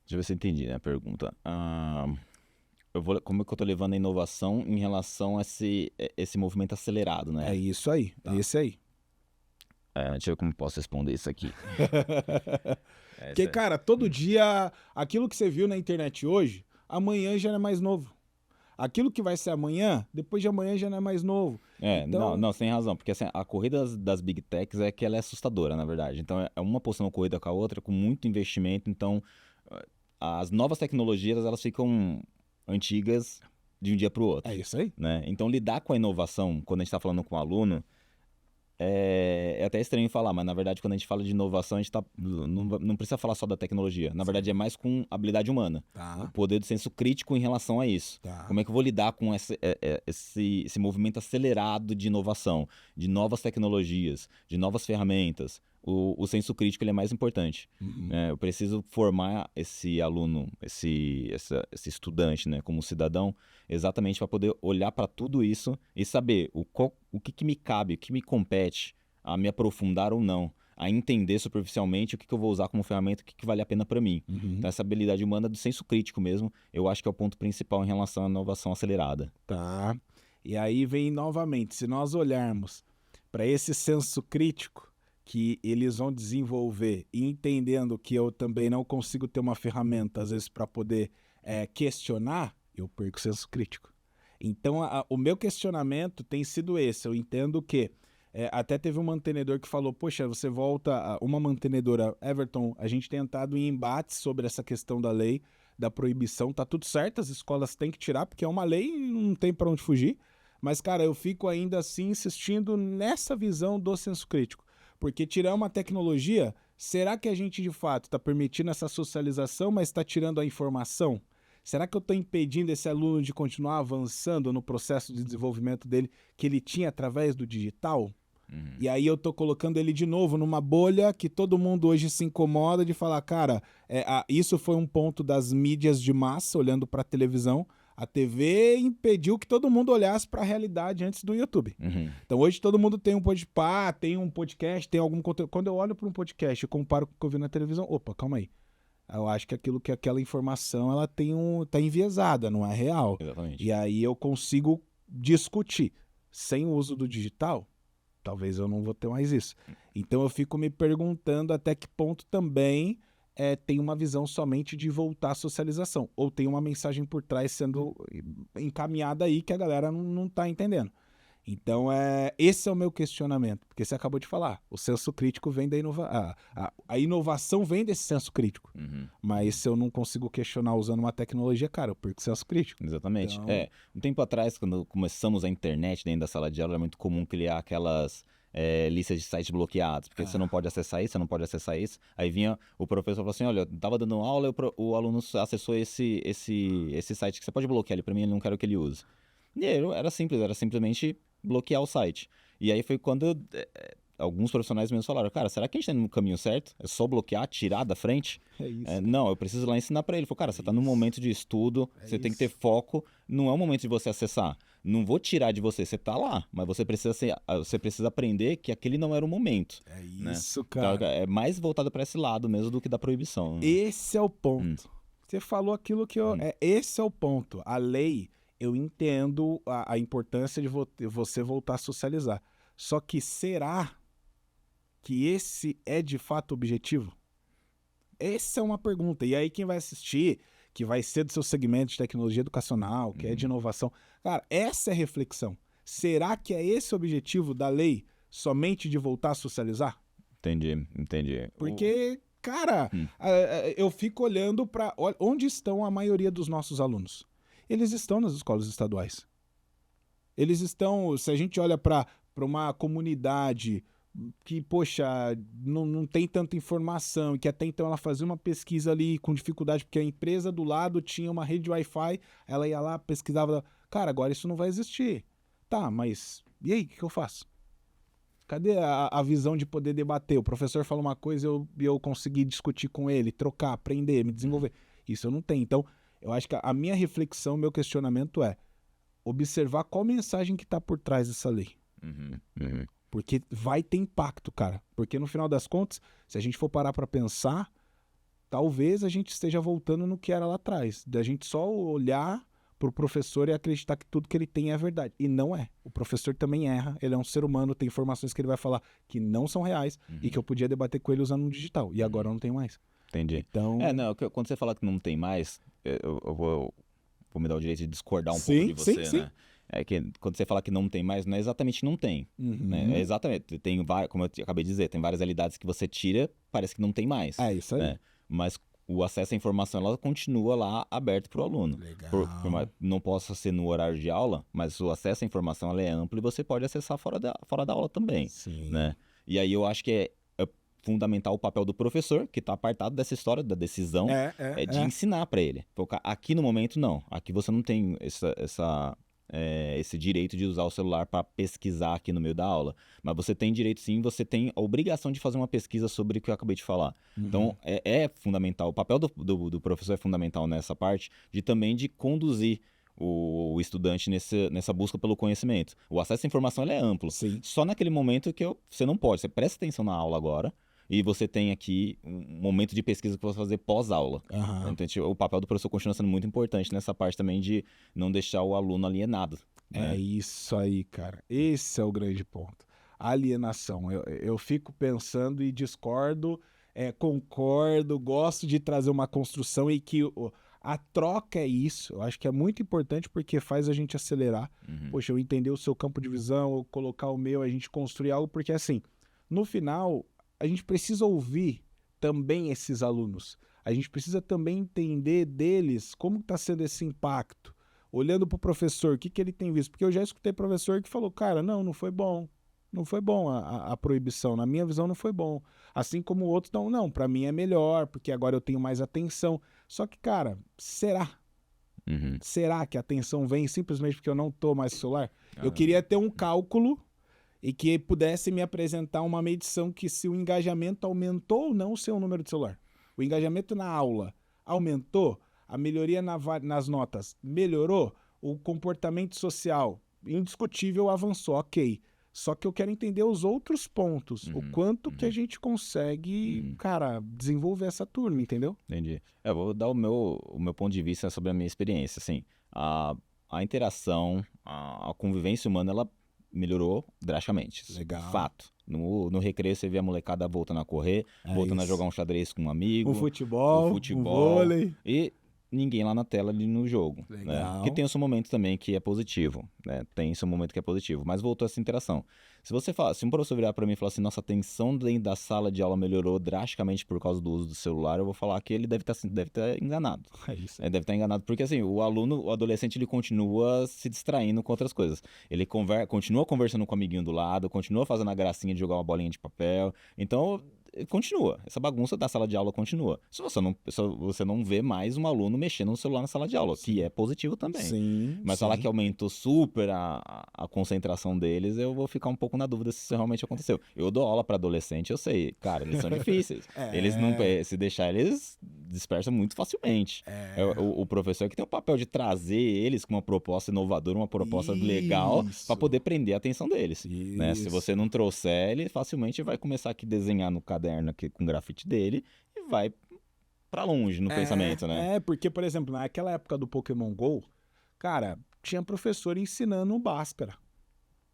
Deixa eu ver se eu entendi, né, a pergunta. Como é que eu tô levando a inovação em relação a esse movimento acelerado, né? É isso aí, é esse aí. Deixa eu ver como eu posso responder isso aqui. Porque, cara, todo dia, aquilo que você viu na internet hoje, amanhã já não é mais novo. Aquilo que vai ser amanhã, depois de amanhã já não é mais novo. Então... Não, sem razão, porque assim, a corrida das Big Techs é que ela é assustadora, na verdade. Então, é uma postando corrida com a outra, com muito investimento. Então, as novas tecnologias, elas ficam antigas de um dia para o outro. É isso aí. Né? Então, lidar com a inovação, quando a gente está falando com o aluno, é até estranho falar, mas na verdade quando a gente fala de inovação, a gente não precisa falar só da tecnologia. Na verdade é mais com habilidade humana. O poder do senso crítico em relação a isso. Como é que eu vou lidar com esse movimento acelerado de inovação, de novas tecnologias, de novas ferramentas? O senso crítico ele é mais importante. Eu preciso formar esse aluno, esse estudante, né, como cidadão, exatamente para poder olhar para tudo isso e saber o que me cabe, o que me compete a me aprofundar ou não, a entender superficialmente o que eu vou usar como ferramenta, o que vale a pena para mim. Então, essa habilidade humana do senso crítico mesmo, eu acho que é o ponto principal em relação à inovação acelerada. Tá. E aí vem novamente, se nós olharmos para esse senso crítico que eles vão desenvolver e entendendo que eu também não consigo ter uma ferramenta, às vezes, para poder questionar, eu perco o senso crítico. Então, o meu questionamento tem sido esse. Eu entendo que até teve um mantenedor que falou, poxa, você volta... Uma mantenedora, Everton, a gente tem entrado em embates sobre essa questão da lei, da proibição. Tá tudo certo, as escolas têm que tirar, porque é uma lei e não tem para onde fugir. Mas, cara, eu fico ainda assim insistindo nessa visão do senso crítico. Porque tirar uma tecnologia, será que a gente de fato está permitindo essa socialização, mas está tirando a informação? Será que eu estou impedindo esse aluno de continuar avançando no processo de desenvolvimento dele que ele tinha através do digital? E aí eu estou colocando ele de novo numa bolha que todo mundo hoje se incomoda de falar, cara, isso foi um ponto das mídias de massa, olhando para a televisão. A TV impediu que todo mundo olhasse para a realidade antes do YouTube. Então hoje todo mundo tem um Podpah, tem um podcast, tem algum conteúdo. Quando eu olho para um podcast e comparo com o que eu vi na televisão, opa, calma aí. Eu acho que aquela informação ela tá enviesada, não é real. Exatamente. E aí eu consigo discutir. Sem o uso do digital, talvez eu não vou ter mais isso. Então eu fico me perguntando até que ponto também tem uma visão somente de voltar à socialização. Ou tem uma mensagem por trás sendo encaminhada aí que a galera não tá entendendo. Então, esse é o meu questionamento, porque você acabou de falar, o senso crítico vem da inovação, a inovação vem desse senso crítico, mas se eu não consigo questionar usando uma tecnologia, cara, eu perco o senso crítico. Exatamente. Então... Um tempo atrás, quando começamos a internet dentro da sala de aula, era muito comum criar aquelas listas de sites bloqueados, porque você não pode acessar isso, você não pode acessar isso. Aí vinha o professor e falou assim, olha, eu tava dando aula, o aluno acessou esse site que você pode bloquear ele pra mim, eu não quero que ele use. E aí era simples, era simplesmente bloquear o site. E aí foi quando alguns profissionais mesmo falaram, cara, será que a gente tá no caminho certo? É só bloquear, tirar da frente? É isso. Não, eu preciso lá ensinar pra ele. Falei, cara, você tá num momento de estudo, você tem que ter foco, não é o momento de você acessar. Não vou tirar de você, você tá lá, mas você precisa aprender que aquele não era o momento. É isso, né? cara. Então, é mais voltado pra esse lado mesmo do que da proibição. Né? Esse é o ponto. Você falou aquilo que eu... esse é o ponto. A lei, eu entendo a importância de você voltar a socializar. Só que será que esse é de fato o objetivo? Essa é uma pergunta. E aí quem vai assistir, que vai ser do seu segmento de tecnologia educacional, que é de inovação, cara, essa é a reflexão. Será que é esse o objetivo da lei, somente de voltar a socializar? Entendi. Porque, cara, eu fico olhando para onde estão a maioria dos nossos alunos. Eles estão nas escolas estaduais. Eles estão, se a gente olha para uma comunidade que, poxa, não tem tanta informação, e que até então ela fazia uma pesquisa ali com dificuldade, porque a empresa do lado tinha uma rede Wi-Fi, ela ia lá, pesquisava. Cara, agora isso não vai existir. Tá, mas e aí, o que eu faço? Cadê a visão de poder debater? O professor fala uma coisa e eu consegui discutir com ele, trocar, aprender, me desenvolver. Isso eu não tenho. Então, eu acho que a minha reflexão, meu questionamento é observar qual mensagem que está por trás dessa lei. Porque vai ter impacto, cara. Porque no final das contas, se a gente for parar para pensar, talvez a gente esteja voltando no que era lá atrás. Da gente só olhar pro professor e acreditar que tudo que ele tem é verdade. E não é. O professor também erra, ele é um ser humano, tem informações que ele vai falar que não são reais e que eu podia debater com ele usando um digital. E agora eu não tenho mais. Entendi. Então... quando você fala que não tem mais, eu vou me dar o direito de discordar um pouco de você, sim. né? É que quando você fala que não tem mais, não é exatamente não tem. Né? É exatamente. Tem como eu acabei de dizer, tem várias realidades que você tira, parece que não tem mais. É isso aí. Né? Mas o acesso à informação ela continua lá aberto para o aluno. Legal. Não possa ser no horário de aula, mas o acesso à informação ela é amplo e você pode acessar fora da aula também. Sim. Né? E aí eu acho que é fundamental o papel do professor, que está apartado dessa história da decisão, de ensinar para ele. Aqui no momento, não. Aqui você não tem esse direito de usar o celular para pesquisar aqui no meio da aula. Mas você tem direito sim, você tem a obrigação de fazer uma pesquisa sobre o que eu acabei de falar. Então, é fundamental. O papel do professor é fundamental nessa parte, também de conduzir o estudante nessa busca pelo conhecimento. O acesso à informação ele é amplo. Sim. Só naquele momento que você não pode. Você presta atenção na aula agora, e você tem aqui um momento de pesquisa que você vai fazer pós-aula. Então, o papel do professor continua sendo muito importante nessa parte também de não deixar o aluno alienado. Né? É isso aí, cara. Esse é o grande ponto. A alienação. Eu fico pensando e discordo, concordo, gosto de trazer uma construção e que a troca é isso. Eu acho que é muito importante porque faz a gente acelerar. Poxa, eu entender o seu campo de visão, eu colocar o meu, a gente construir algo, porque assim, no final... a gente precisa ouvir também esses alunos. A gente precisa também entender deles como está sendo esse impacto. Olhando para o professor, o que ele tem visto. Porque eu já escutei professor que falou, cara, não foi bom. Não foi bom a proibição. Na minha visão, não foi bom. Assim como outros, não, para mim é melhor, porque agora eu tenho mais atenção. Só que, cara, será? Será que a atenção vem simplesmente porque eu não estou mais no celular? Eu queria ter um cálculo e que pudesse me apresentar uma medição que se o engajamento aumentou ou não o seu número de celular. O engajamento na aula aumentou, a melhoria nas notas melhorou, o comportamento social indiscutível avançou, ok. Só que eu quero entender os outros pontos, o quanto que a gente consegue, cara, desenvolver essa turma, entendeu? Entendi. Eu vou dar o meu ponto de vista sobre a minha experiência. Assim, a interação, a convivência humana, ela melhorou drasticamente. Legal. Fato. No recreio você vê a molecada voltando a correr, voltando a jogar um xadrez com um amigo. Um futebol, um vôlei. E ninguém lá na tela ali no jogo. Né? Legal. Porque tem o seu momento também que é positivo, né? Tem o seu momento que é positivo, mas voltou essa interação. Se um professor virar para mim e falar assim, nossa, a atenção dentro da sala de aula melhorou drasticamente por causa do uso do celular, eu vou falar que ele deve estar enganado. É isso. Deve estar enganado, porque assim, o adolescente, ele continua se distraindo com outras coisas. Ele continua conversando com o amiguinho do lado, continua fazendo a gracinha de jogar uma bolinha de papel. Então, continua. Essa bagunça da sala de aula continua. Se você não vê mais um aluno mexendo no celular na sala de aula, que é positivo também. Sim, Mas falar que aumentou super a concentração deles, eu vou ficar um pouco na dúvida se isso realmente aconteceu. Eu dou aula para adolescente, eu sei. Cara, eles são difíceis. Eles não... Se deixar, eles dispersam muito facilmente. O professor que tem o papel de trazer eles com uma proposta inovadora, uma proposta legal, para poder prender a atenção deles. Né? Se você não trouxer, ele facilmente vai começar aqui a desenhar no caderno aqui com o grafite dele e vai pra longe no pensamento, né? Porque, por exemplo, naquela época do Pokémon GO, cara, tinha professor ensinando o Bhaskara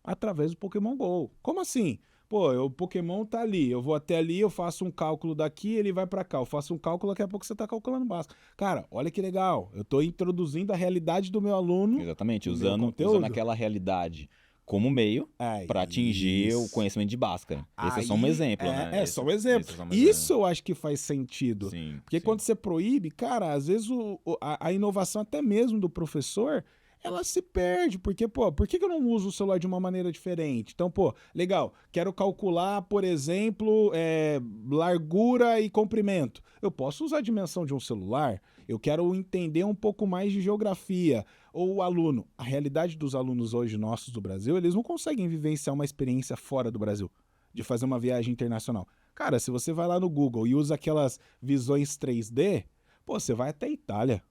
através do Pokémon GO. Como assim? Pô, o Pokémon tá ali, eu vou até ali, eu faço um cálculo daqui, ele vai pra cá, eu faço um cálculo, daqui a pouco você tá calculando Bhaskara. Cara, olha que legal, eu tô introduzindo a realidade do meu aluno. Exatamente, usando aquela realidade como meio para atingir o conhecimento de Bhaskara. Esse é só um exemplo, né? Só um exemplo. Isso eu acho que faz sentido. Sim, porque quando você proíbe, cara, às vezes a inovação até mesmo do professor, ela se perde. Porque, pô, por que eu não uso o celular de uma maneira diferente? Então, pô, legal, quero calcular, por exemplo, largura e comprimento. Eu posso usar a dimensão de um celular? Eu quero entender um pouco mais de geografia. Ou o aluno, a realidade dos alunos hoje nossos do Brasil, eles não conseguem vivenciar uma experiência fora do Brasil, de fazer uma viagem internacional. Cara, se você vai lá no Google e usa aquelas visões 3D, pô, você vai até a Itália.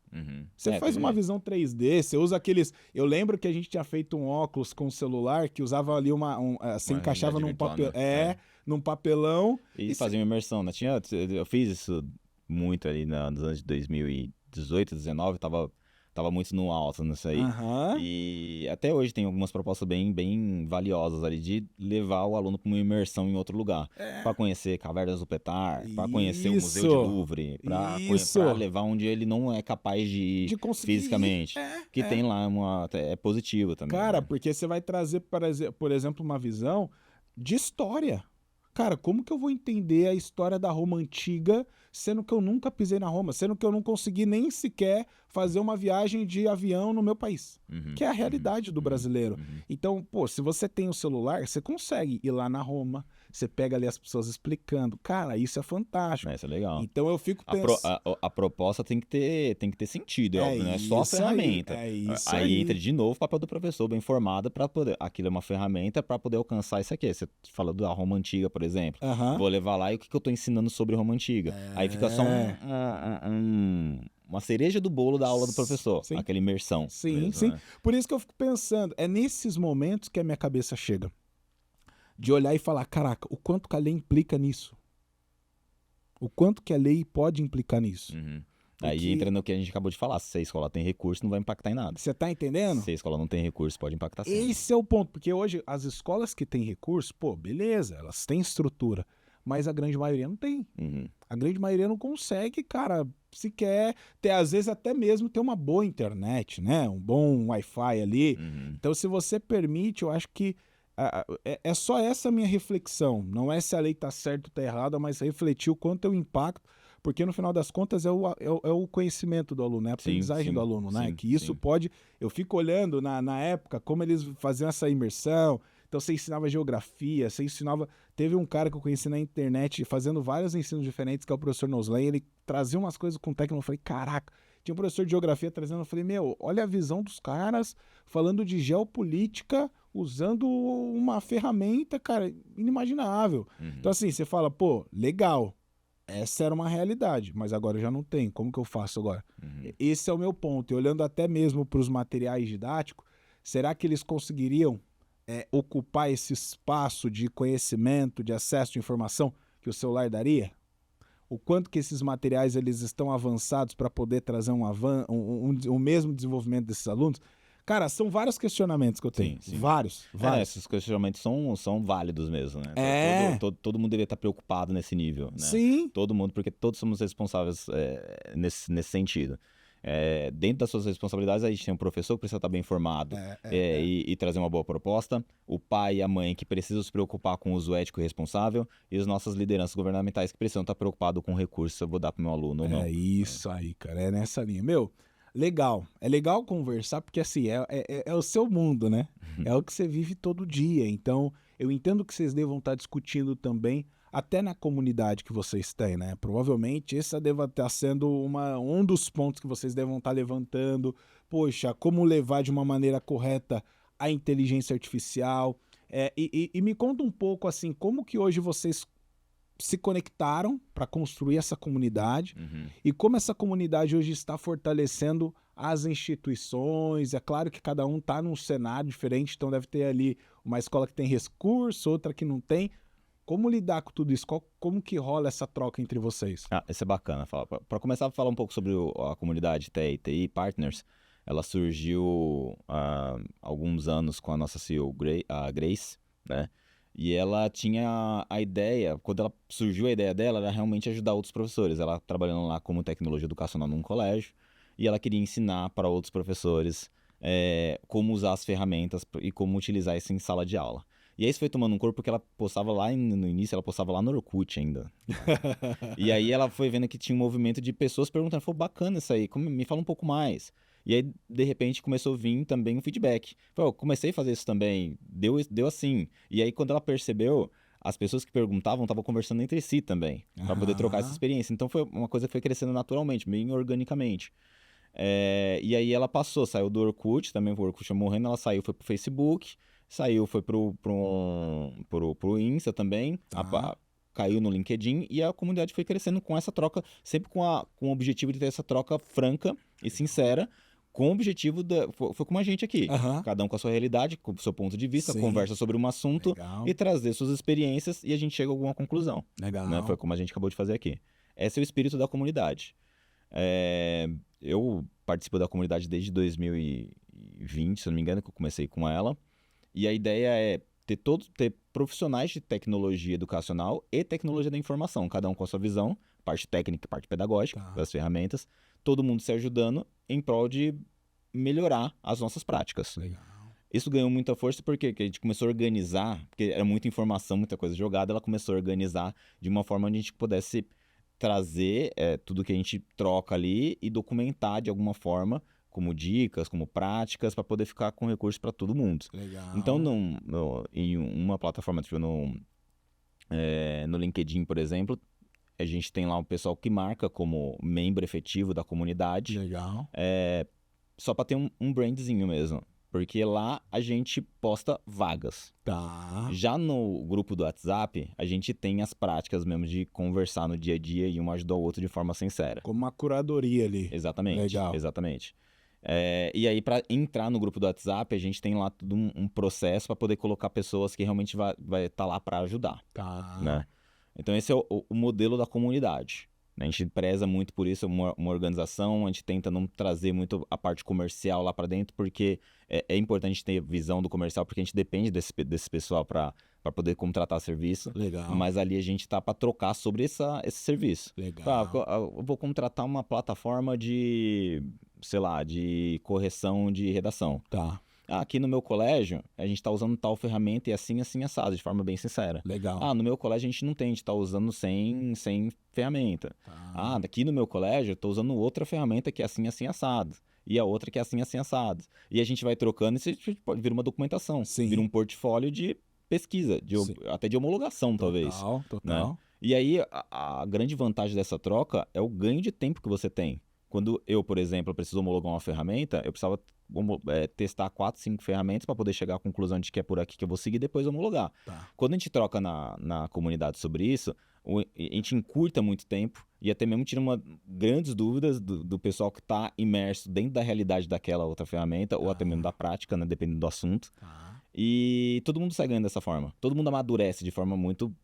Você faz uma visão 3D, você usa aqueles... Eu lembro que a gente tinha feito um óculos com celular que usava ali você encaixava num papel, num papelão. E fazia uma imersão, né? Eu fiz isso muito ali nos anos de 2018, 2019, tava muito no alto nisso aí. E até hoje tem algumas propostas bem valiosas ali de levar o aluno para uma imersão em outro lugar. Para conhecer Cavernas do Petar, para conhecer o Museu de Louvre, para levar onde ele não é capaz de ir fisicamente. Que tem lá é positivo também. Cara, né? porque você vai trazer, por exemplo, uma visão de história. Cara, como que eu vou entender a história da Roma antiga, sendo que eu nunca pisei na Roma, sendo que eu não consegui nem sequer fazer uma viagem de avião no meu país, que é a realidade do brasileiro. Então, pô, se você tem o celular, você consegue ir lá na Roma, você pega ali as pessoas explicando. Cara, isso é fantástico. Isso é legal. Então eu fico pensando... A proposta tem que ter sentido, é óbvio, não é só a ferramenta. Aí entra de novo o papel do professor bem formado para poder... Aquilo é uma ferramenta para poder alcançar isso aqui. Você falou da Roma Antiga, por exemplo. Vou levar lá e o que eu tô ensinando sobre Roma Antiga? Aí fica só uma cereja do bolo da aula do professor, aquela imersão. Sim. Né? Por isso que eu fico pensando, é nesses momentos que a minha cabeça chega. De olhar e falar, caraca, o quanto que a lei implica nisso? O quanto que a lei pode implicar nisso? Aí entra no que a gente acabou de falar, se a escola tem recurso, não vai impactar em nada. Você tá entendendo? Se a escola não tem recurso, pode impactar sim. Esse é o ponto, porque hoje as escolas que têm recurso, pô, beleza, elas têm estrutura, mas a grande maioria não tem. A grande maioria não consegue, cara, se quer ter, às vezes até mesmo ter uma boa internet, né? Um bom Wi-Fi ali. Então, se você permite, eu acho que é só essa minha reflexão. Não é se a lei tá certa ou tá errada, mas refletir o quanto é o impacto, porque no final das contas é o conhecimento do aluno, é a aprendizagem do aluno, né? Que isso pode... Eu fico olhando na época como eles faziam essa imersão. Então você ensinava geografia, você ensinava... Teve um cara que eu conheci na internet fazendo vários ensinos diferentes, que é o professor Noslen, ele trazia umas coisas com técnica, eu falei, caraca, tinha um professor de geografia trazendo, eu falei, meu, olha a visão dos caras falando de geopolítica, usando uma ferramenta, cara, inimaginável. Então assim, você fala, pô, legal, essa era uma realidade, mas agora já não tem, como que eu faço agora? Esse é o meu ponto, e olhando até mesmo para os materiais didáticos, será que eles conseguiriam ocupar esse espaço de conhecimento, de acesso de informação que o celular daria? O quanto que esses materiais eles estão avançados para poder trazer o mesmo desenvolvimento desses alunos? Cara, são vários questionamentos que eu tenho. Sim. Vários. Esses questionamentos são válidos mesmo, né? Todo mundo deveria estar preocupado nesse nível, né? Sim. Todo mundo, porque todos somos responsáveis nesse sentido. Dentro das suas responsabilidades, a gente tem um professor que precisa estar bem informado e trazer uma boa proposta, o pai e a mãe que precisam se preocupar com o uso ético e responsável, e as nossas lideranças governamentais que precisam estar preocupados com o recurso se eu vou dar para o meu aluno ou não. É isso aí, cara, é nessa linha. Meu, legal, é legal conversar porque assim, é o seu mundo, né? É o que você vive todo dia, então eu entendo que vocês devam estar discutindo também, até na comunidade que vocês têm, né? Provavelmente esse deva estar sendo um dos pontos que vocês devam estar levantando. Poxa, como levar de uma maneira correta a inteligência artificial. E me conta um pouco, assim, como que hoje vocês se conectaram para construir essa comunidade e como essa comunidade hoje está fortalecendo as instituições. É claro que cada um está num cenário diferente, então deve ter ali uma escola que tem recurso, outra que não tem. Como lidar com tudo isso? Como que rola essa troca entre vocês? Isso é bacana. Para começar a falar um pouco sobre a comunidade TI Partners, ela surgiu há alguns anos com a nossa CEO, a Grace, né? E ela tinha a ideia, quando ela surgiu a ideia dela, era realmente ajudar outros professores. Ela trabalhando lá como tecnologia educacional num colégio, e ela queria ensinar para outros professores como usar as ferramentas e como utilizar isso em sala de aula. E aí isso foi tomando um corpo porque ela postava lá no início, ela postava lá no Orkut ainda. E aí ela foi vendo que tinha um movimento de pessoas perguntando, foi bacana isso aí, me fala um pouco mais. E aí, de repente, começou a vir também um feedback. Falei, comecei a fazer isso também, deu assim. E aí, quando ela percebeu, as pessoas que perguntavam estavam conversando entre si também, para poder trocar essa experiência. Então, foi uma coisa que foi crescendo naturalmente, meio organicamente. E aí, ela saiu do Orkut, também o Orkut morrendo, ela saiu, foi pro Facebook, saiu, foi pro Insta também, caiu no LinkedIn, e a comunidade foi crescendo com essa troca, sempre com o objetivo de ter essa troca franca e sincera, com o objetivo foi como a gente aqui, cada um com a sua realidade, com o seu ponto de vista, conversa sobre um assunto e trazer suas experiências e a gente chega a alguma conclusão. Legal. Né? Foi como a gente acabou de fazer aqui. Esse é o espírito da comunidade. Eu participo da comunidade desde 2020, se não me engano, que eu comecei com ela. E a ideia é ter profissionais de tecnologia educacional e tecnologia da informação, cada um com a sua visão, parte técnica e parte pedagógica das ferramentas, todo mundo se ajudando em prol de melhorar as nossas práticas. Legal. Isso ganhou muita força porque a gente começou a organizar, porque era muita informação, muita coisa jogada, ela começou a organizar de uma forma onde a gente pudesse trazer tudo que a gente troca ali e documentar de alguma forma, como dicas, como práticas, para poder ficar com recurso para todo mundo. Legal. Então, em uma plataforma, tipo no LinkedIn, por exemplo, a gente tem lá um pessoal que marca como membro efetivo da comunidade. Legal. Só para ter um brandzinho mesmo. Porque lá a gente posta vagas. Já no grupo do WhatsApp, a gente tem as práticas mesmo de conversar no dia a dia e um ajudar o outro de forma sincera. Como uma curadoria ali. Exatamente. Legal. Exatamente. E aí, para entrar no grupo do WhatsApp, a gente tem lá tudo um processo para poder colocar pessoas que realmente vai estar lá para ajudar. Né? Então, esse é o modelo da comunidade. A gente preza muito por isso, uma organização, a gente tenta não trazer muito a parte comercial lá para dentro, porque é importante ter visão do comercial, porque a gente depende desse pessoal para poder contratar serviço. Legal. Mas ali a gente tá para trocar sobre esse serviço. Legal. Eu vou contratar uma plataforma de correção de redação. Aqui no meu colégio, a gente está usando tal ferramenta e assim assado, de forma bem sincera. Legal. No meu colégio a gente não tem, a gente está usando sem ferramenta. Aqui no meu colégio eu estou usando outra ferramenta que é assim assado. E a outra que é assim assado. E a gente vai trocando e isso pode vir uma documentação. Sim. Vira um portfólio de pesquisa, até de homologação, talvez. Total. Né? E aí, a grande vantagem dessa troca é o ganho de tempo que você tem. Quando eu, por exemplo, preciso homologar uma ferramenta, eu precisava testar 4, 5 ferramentas para poder chegar à conclusão de que é por aqui que eu vou seguir e depois homologar. Quando a gente troca na comunidade sobre isso, a gente encurta muito tempo e até mesmo tira grandes dúvidas do pessoal que está imerso dentro da realidade daquela outra ferramenta ou até mesmo da prática, né, dependendo do assunto. E todo mundo sai ganhando dessa forma. Todo mundo amadurece de forma muito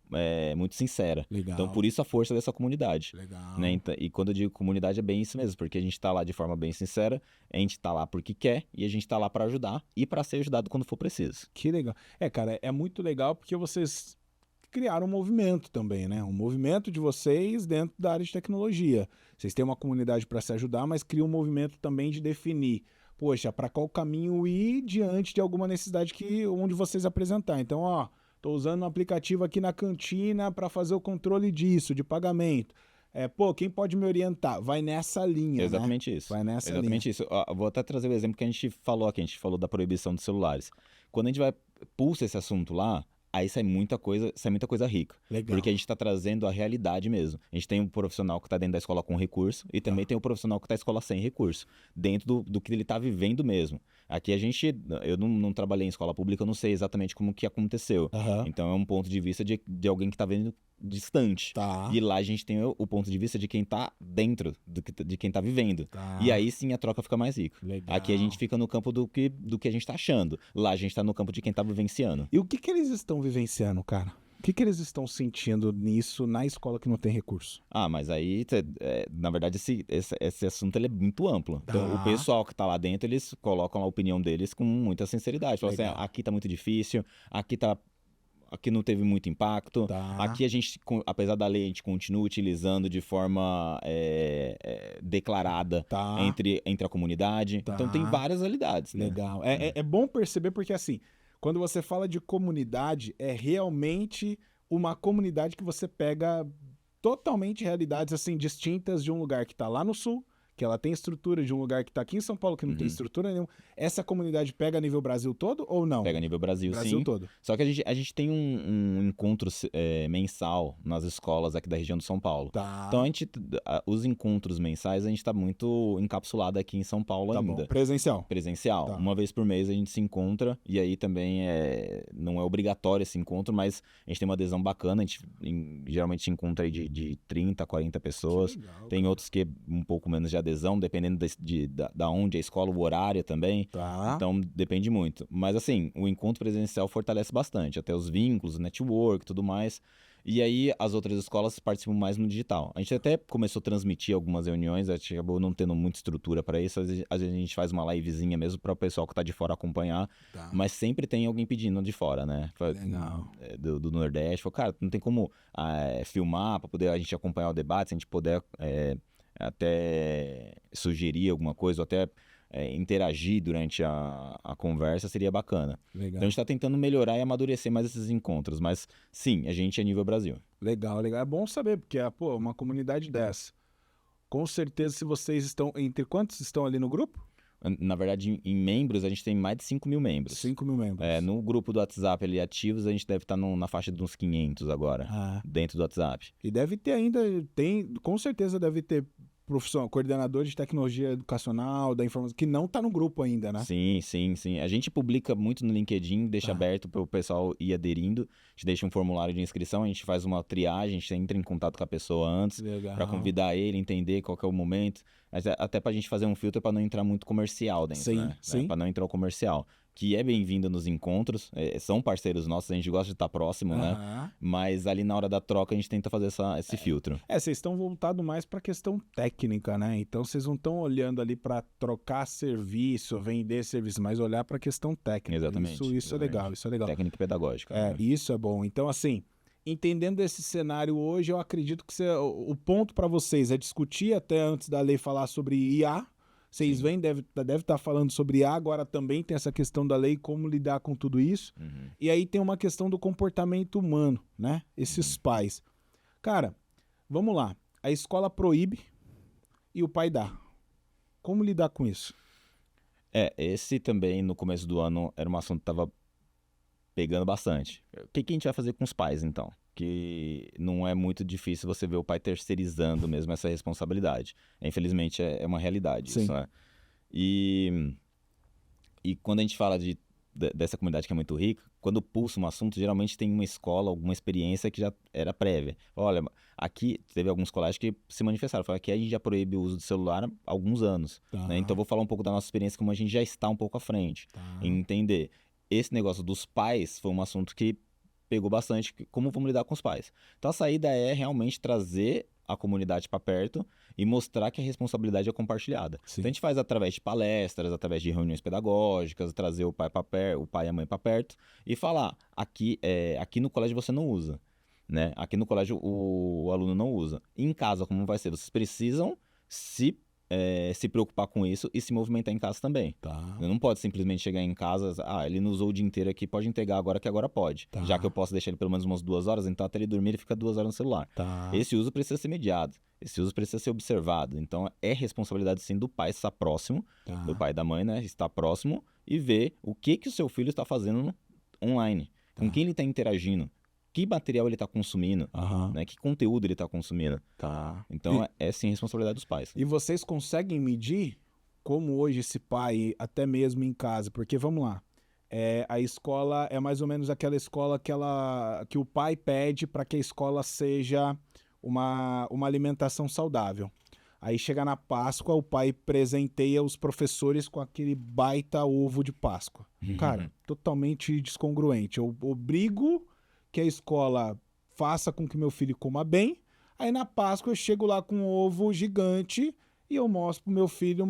sincera. Legal. Então, por isso a força dessa comunidade. Legal. Né? E quando eu digo comunidade, é bem isso mesmo. Porque a gente tá lá de forma bem sincera, a gente tá lá porque quer e a gente tá lá para ajudar e para ser ajudado quando for preciso. Que legal. Cara, é muito legal porque vocês criaram um movimento também, né? Um movimento de vocês dentro da área de tecnologia. Vocês têm uma comunidade para se ajudar, mas cria um movimento também de definir, poxa, para qual caminho ir diante de alguma necessidade onde vocês apresentar. Então, ó, tô usando um aplicativo aqui na cantina para fazer o controle disso, de pagamento. Quem pode me orientar? Vai nessa linha, Exatamente né? isso. Vai nessa Exatamente linha. isso. Ó, vou até trazer o exemplo que a gente falou aqui. A gente falou da proibição dos celulares. Quando a gente pulsa esse assunto lá, aí sai muita coisa rica. Legal. Porque a gente está trazendo a realidade mesmo. A gente tem um profissional que está dentro da escola com recurso e também tem um profissional que está na escola sem recurso, dentro do que ele está vivendo mesmo. Aqui eu não trabalhei em escola pública, eu não sei exatamente como que aconteceu. Então é um ponto de vista de alguém que está vendo distante. Tá. E lá a gente tem o ponto de vista de quem está dentro, de quem está vivendo. Tá. E aí sim a troca fica mais rica. Legal. Aqui a gente fica no campo do que a gente está achando. Lá a gente está no campo de quem está vivenciando. E o que eles estão vivenciando, cara? O que eles estão sentindo nisso na escola que não tem recurso? Mas aí, na verdade, esse assunto ele é muito amplo. Então, o pessoal que está lá dentro, eles colocam a opinião deles com muita sinceridade. Falam assim, aqui está muito difícil, aqui não teve muito impacto. Tá. Aqui a gente, apesar da lei, a gente continua utilizando de forma declarada entre a comunidade. Tá. Então tem várias realidades. Né? Legal. É bom perceber porque assim, quando você fala de comunidade, é realmente uma comunidade que você pega totalmente realidades assim distintas de um lugar que está lá no sul, que ela tem estrutura, de um lugar que está aqui em São Paulo que não tem estrutura nenhuma. Essa comunidade pega a nível Brasil todo ou não? Pega a nível Brasil sim. Todo. Só que a gente tem um encontro mensal nas escolas aqui da região de São Paulo. Tá. Então, os encontros mensais, a gente está muito encapsulado aqui em São Paulo ainda. Bom. Presencial. Tá. Uma vez por mês a gente se encontra, e aí também não é obrigatório esse encontro, mas a gente tem uma adesão bacana. A gente geralmente se encontra aí de 30, 40 pessoas. Legal, tem outros que um pouco menos de adesão, dependendo da onde a escola, o horário também. Tá. Então, depende muito. Mas, assim, o encontro presencial fortalece bastante. Até os vínculos, o network e tudo mais. E aí, as outras escolas participam mais no digital. A gente até começou a transmitir algumas reuniões, a gente acabou não tendo muita estrutura para isso. Às vezes a gente faz uma livezinha mesmo para o pessoal que está de fora acompanhar. Tá. Mas sempre tem alguém pedindo de fora, né? Legal. Do Nordeste. Falei, cara, não tem como filmar para poder a gente acompanhar o debate, se a gente puder até sugerir alguma coisa ou até interagir durante a conversa, seria bacana. Legal. Então a gente está tentando melhorar e amadurecer mais esses encontros, mas sim, a gente é nível Brasil. Legal. É bom saber, porque uma comunidade dessa, com certeza se vocês estão, entre quantos estão ali no grupo? Na verdade, em membros, a gente tem mais de 5 mil membros. 5 mil membros. No grupo do WhatsApp ali ativos, a gente deve estar na faixa de uns 500 agora, dentro do WhatsApp. E deve ter ainda, com certeza deve ter coordenador de tecnologia educacional, da informação, que não está no grupo ainda, né? Sim. A gente publica muito no LinkedIn, deixa aberto para o pessoal ir aderindo. A gente deixa um formulário de inscrição, a gente faz uma triagem, a gente entra em contato com a pessoa antes, para convidar ele, entender qual que é o momento. Até para a gente fazer um filtro para não entrar muito comercial dentro, né? Sim. Para não entrar o comercial. Que é bem-vindo nos encontros, são parceiros nossos, a gente gosta de estar próximo, né? Mas ali na hora da troca a gente tenta fazer esse filtro. Vocês estão voltados mais para a questão técnica, né? Então vocês não estão olhando ali para trocar serviço, vender serviço, mas olhar para a questão técnica. Exatamente. Isso é legal, isso é legal. Técnica e pedagógica. Né? Isso é bom. Então, assim, entendendo esse cenário hoje, eu acredito que o ponto para vocês é discutir até antes da lei falar sobre IA. Vocês vêm, deve estar falando sobre IA, agora também tem essa questão da lei, como lidar com tudo isso. E aí tem uma questão do comportamento humano, né? Esses pais. Cara, vamos lá. A escola proíbe e o pai dá. Como lidar com isso? Esse também, no começo do ano, era um assunto que estava pegando bastante. O que a gente vai fazer com os pais, então? Que não é muito difícil você ver o pai terceirizando mesmo essa responsabilidade. Infelizmente, é uma realidade isso, né? E quando a gente fala dessa comunidade que é muito rica, quando pulsa um assunto, geralmente tem uma escola, alguma experiência que já era prévia. Olha, aqui teve alguns colégios que se manifestaram, falaram que a gente já proíbe o uso do celular há alguns anos. Né? Então, eu vou falar um pouco da nossa experiência, como a gente já está um pouco à frente, em entender. Esse negócio dos pais foi um assunto que pegou bastante, como vamos lidar com os pais. Então a saída é realmente trazer a comunidade para perto e mostrar que a responsabilidade é compartilhada. Então a gente faz através de palestras, através de reuniões pedagógicas, trazer o pai e a mãe para perto e falar, aqui no colégio você não usa. né? Aqui no colégio o aluno não usa. Em casa, como vai ser? Vocês precisam se preocupar com isso e se movimentar em casa também. Tá. Não pode simplesmente chegar em casa, ele não usou o dia inteiro aqui, pode entregar agora que agora pode. Tá. Já que eu posso deixar ele pelo menos umas 2 horas, então até ele dormir ele fica 2 horas no celular. Tá. Esse uso precisa ser mediado, esse uso precisa ser observado. Então é responsabilidade sim do pai estar próximo, Tá. do pai e da mãe, né? Estar próximo e ver o que o seu filho está fazendo online, com quem ele está interagindo, que material ele está consumindo, Aham. né? Que conteúdo ele está consumindo. Tá. Então é sim responsabilidade dos pais. E vocês conseguem medir como hoje esse pai, até mesmo em casa? Porque, vamos lá, a escola é mais ou menos aquela escola que o pai pede para que a escola seja uma alimentação saudável. Aí chega na Páscoa, o pai presenteia os professores com aquele baita ovo de Páscoa. Cara, totalmente descongruente. Eu obrigo que a escola faça com que meu filho coma bem. Aí na Páscoa eu chego lá com um ovo gigante e eu mostro pro meu filho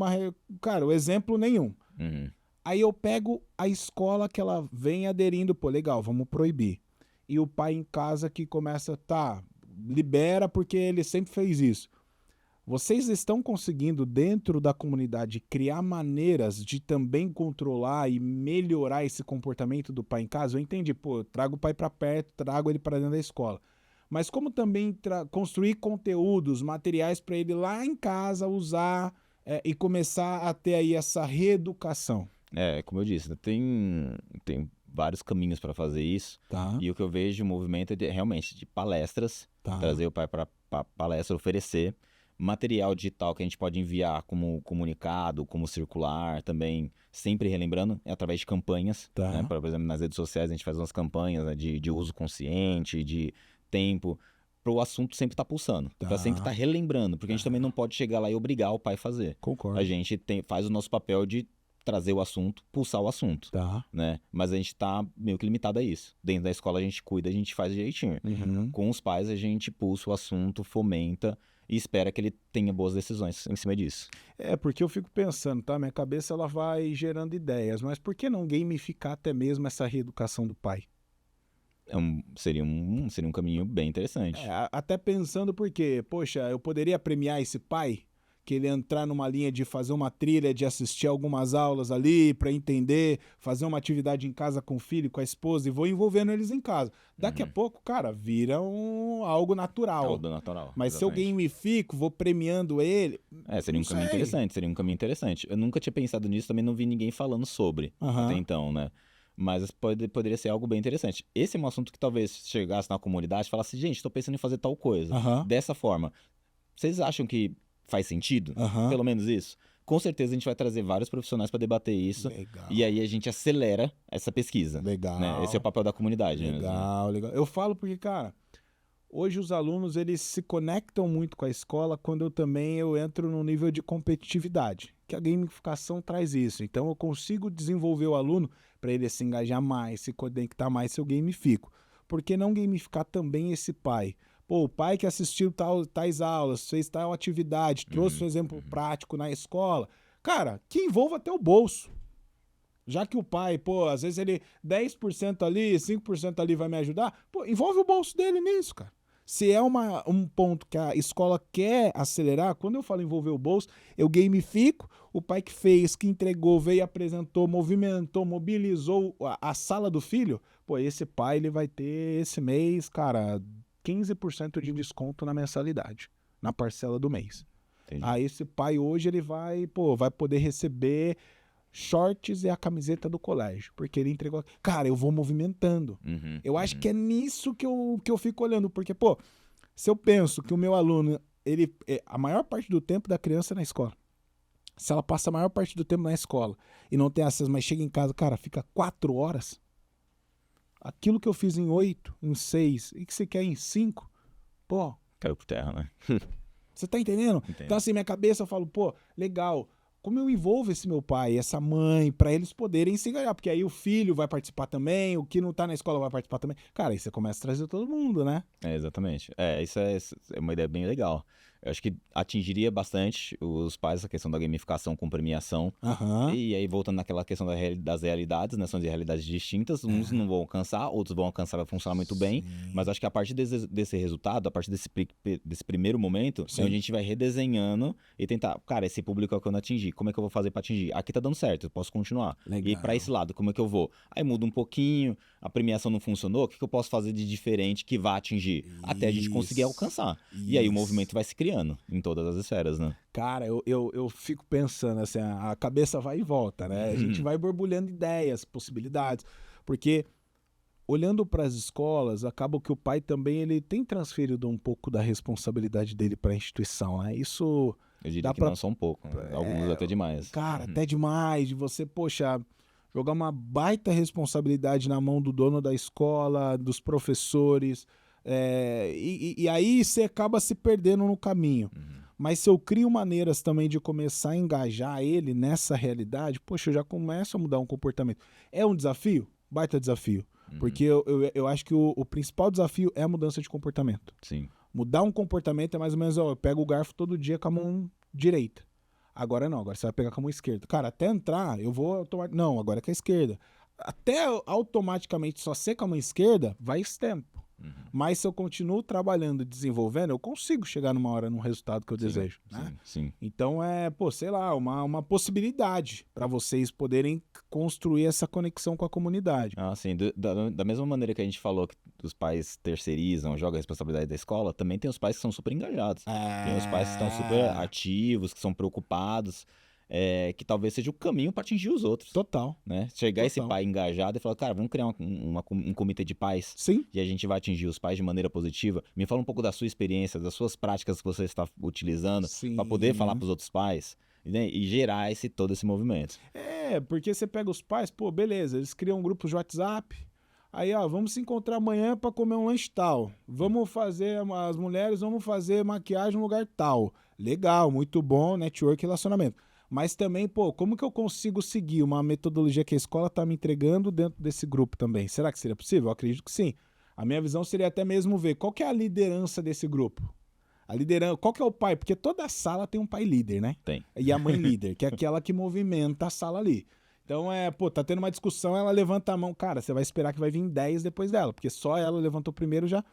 Cara, o exemplo nenhum. Uhum. Aí eu pego a escola que ela vem aderindo, pô, legal, vamos proibir. E o pai em casa que começa, libera porque ele sempre fez isso. Vocês estão conseguindo, dentro da comunidade, criar maneiras de também controlar e melhorar esse comportamento do pai em casa? Eu entendi, pô, eu trago o pai para perto, trago ele para dentro da escola. Mas como também construir conteúdos, materiais para ele lá em casa usar e começar a ter aí essa reeducação? Como eu disse, tem vários caminhos para fazer isso. Tá. E o que eu vejo o movimento é realmente de palestras, trazer o pai para palestra, oferecer material digital que a gente pode enviar como comunicado, como circular também, sempre relembrando, através de campanhas. Tá. Né? Por exemplo, nas redes sociais a gente faz umas campanhas, né, de uso consciente, de tempo, para o assunto sempre estar pulsando, para sempre estar relembrando, porque a gente também não pode chegar lá e obrigar o pai a fazer. Concordo. A gente faz o nosso papel de trazer o assunto, pulsar o assunto, Tá. né? Mas a gente tá meio que limitado a isso. Dentro da escola a gente cuida, a gente faz direitinho. Uhum. Com os pais a gente pulsa o assunto, fomenta e espera que ele tenha boas decisões em cima disso. Porque eu fico pensando, tá? Minha cabeça ela vai gerando ideias, mas por que não gamificar até mesmo essa reeducação do pai? Seria um caminho bem interessante. Até pensando porque, poxa, eu poderia premiar esse pai, que ele entrar numa linha de fazer uma trilha, de assistir algumas aulas ali para entender, fazer uma atividade em casa com o filho, com a esposa, e vou envolvendo eles em casa. Daqui a pouco, cara, vira algo natural. Algo natural. Mas exatamente. se eu gamifico, vou premiando ele... Seria um caminho interessante, seria um caminho interessante. Eu nunca tinha pensado nisso, também não vi ninguém falando sobre até então, né? Mas poderia ser algo bem interessante. Esse é um assunto que talvez chegasse na comunidade e falasse, gente, estou pensando em fazer tal coisa. Dessa forma. Vocês acham que faz sentido? Pelo menos isso? Com certeza a gente vai trazer vários profissionais para debater isso. Legal. E aí a gente acelera essa pesquisa. Legal. Né? Esse é o papel da comunidade. Legal, legal. Eu falo porque, cara, hoje os alunos eles se conectam muito com a escola quando eu entro no nível de competitividade, que a gamificação traz isso. Então eu consigo desenvolver o aluno para ele se engajar mais, se conectar mais se eu gamifico. Por que não gamificar também esse pai? Pô, o pai que assistiu tais aulas, fez tal atividade, trouxe um exemplo prático na escola. Cara, que envolva até o bolso. Já que o pai, pô, às vezes ele 10% ali, 5% ali vai me ajudar, pô, envolve o bolso dele nisso, cara. Se é um ponto que a escola quer acelerar, quando eu falo envolver o bolso, eu gamifico, o pai que fez, que entregou, veio, apresentou, movimentou, mobilizou a sala do filho, pô, esse pai ele vai ter esse mês, cara, 15% de desconto na mensalidade, na parcela do mês. Entendi. Aí esse pai hoje ele vai poder receber shorts e a camiseta do colégio, porque ele entregou. Cara, eu vou movimentando. Eu acho que é nisso que eu fico olhando, porque, pô, se eu penso que o meu aluno, a maior parte do tempo da criança é na escola. Se ela passa a maior parte do tempo na escola e não tem acesso, mas chega em casa, cara, fica 4 horas. Aquilo que eu fiz em 8, em 6, e que você quer em 5, pô... Caiu por terra, né? Você tá entendendo? Entendo. Então, assim, minha cabeça eu falo, pô, legal, como eu envolvo esse meu pai, essa mãe, pra eles poderem se engajar, porque aí o filho vai participar também, o que não tá na escola vai participar também. Cara, aí você começa a trazer todo mundo, né? Exatamente. Isso é uma ideia bem legal. Eu acho que atingiria bastante os pais a questão da gamificação com premiação. Aham. E aí, voltando naquela questão das realidades, né? São de realidades distintas. Uns não vão alcançar, outros vão alcançar, vai funcionar muito bem. Sim. Mas acho que a partir desse resultado, a partir desse primeiro momento, Sim. é onde a gente vai redesenhando e tentar, cara, esse público é o que eu não atingi. Como é que eu vou fazer pra atingir? Aqui tá dando certo, eu posso continuar. Legal. E pra esse lado, como é que eu vou? Aí muda um pouquinho, a premiação não funcionou, o que eu posso fazer de diferente que vá atingir? Até a gente conseguir Isso. alcançar. E aí o Isso. movimento vai se criando em todas as esferas, né? Cara, eu fico pensando assim, a cabeça vai e volta, né? A gente vai borbulhando ideias, possibilidades, porque olhando para as escolas, acaba que o pai também ele tem transferido um pouco da responsabilidade dele para a instituição, né? Isso Eu diria dá que para, não só um pouco, né? Alguns até demais. cara, até demais de você, poxa, jogar uma baita responsabilidade na mão do dono da escola, dos professores, e aí você acaba se perdendo no caminho. Mas se eu crio maneiras também de começar a engajar ele nessa realidade, poxa, eu já começo a mudar um comportamento. É um desafio? Baita desafio. Porque eu acho que o principal desafio é a mudança de comportamento. Sim. Mudar um comportamento é mais ou menos, ó, eu pego o garfo todo dia com a mão direita. Agora não, agora você vai pegar com a mão esquerda. Cara, até entrar, eu vou tomar... Não, agora é com a esquerda. Até automaticamente só ser com a mão esquerda, vai esse tempo. Mas se eu continuo trabalhando e desenvolvendo, eu consigo chegar numa hora num resultado que eu desejo. Né? Sim. Então sei lá, uma possibilidade para vocês poderem construir essa conexão com a comunidade. Ah, sim. Da mesma maneira que a gente falou que os pais terceirizam, jogam a responsabilidade da escola, também tem os pais que são super engajados. Tem os pais que estão super ativos, que são preocupados. Que talvez seja o caminho para atingir os outros. Total. Né? Chegar esse pai engajado e falar, cara, vamos criar um comitê de pais. Sim. E a gente vai atingir os pais de maneira positiva. Me fala um pouco da sua experiência, das suas práticas que você está utilizando para poder falar para os outros pais, né? E gerar todo esse movimento. Porque você pega os pais, pô, beleza, eles criam um grupo de WhatsApp. Aí, ó, vamos se encontrar amanhã para comer um lanche tal. Vamos fazer, as mulheres vamos fazer maquiagem no lugar tal. Legal, muito bom, network e relacionamento. Mas também, pô, como que eu consigo seguir uma metodologia que a escola está me entregando dentro desse grupo também? Será que seria possível? Eu acredito que sim. A minha visão seria até mesmo ver qual que é a liderança desse grupo. A liderança, qual que é o pai? Porque toda sala tem um pai líder, né? Tem. E a mãe líder, que é aquela que movimenta a sala ali. Então tá tendo uma discussão, ela levanta a mão. Cara, você vai esperar que vai vir 10 depois dela, porque só ela levantou primeiro já.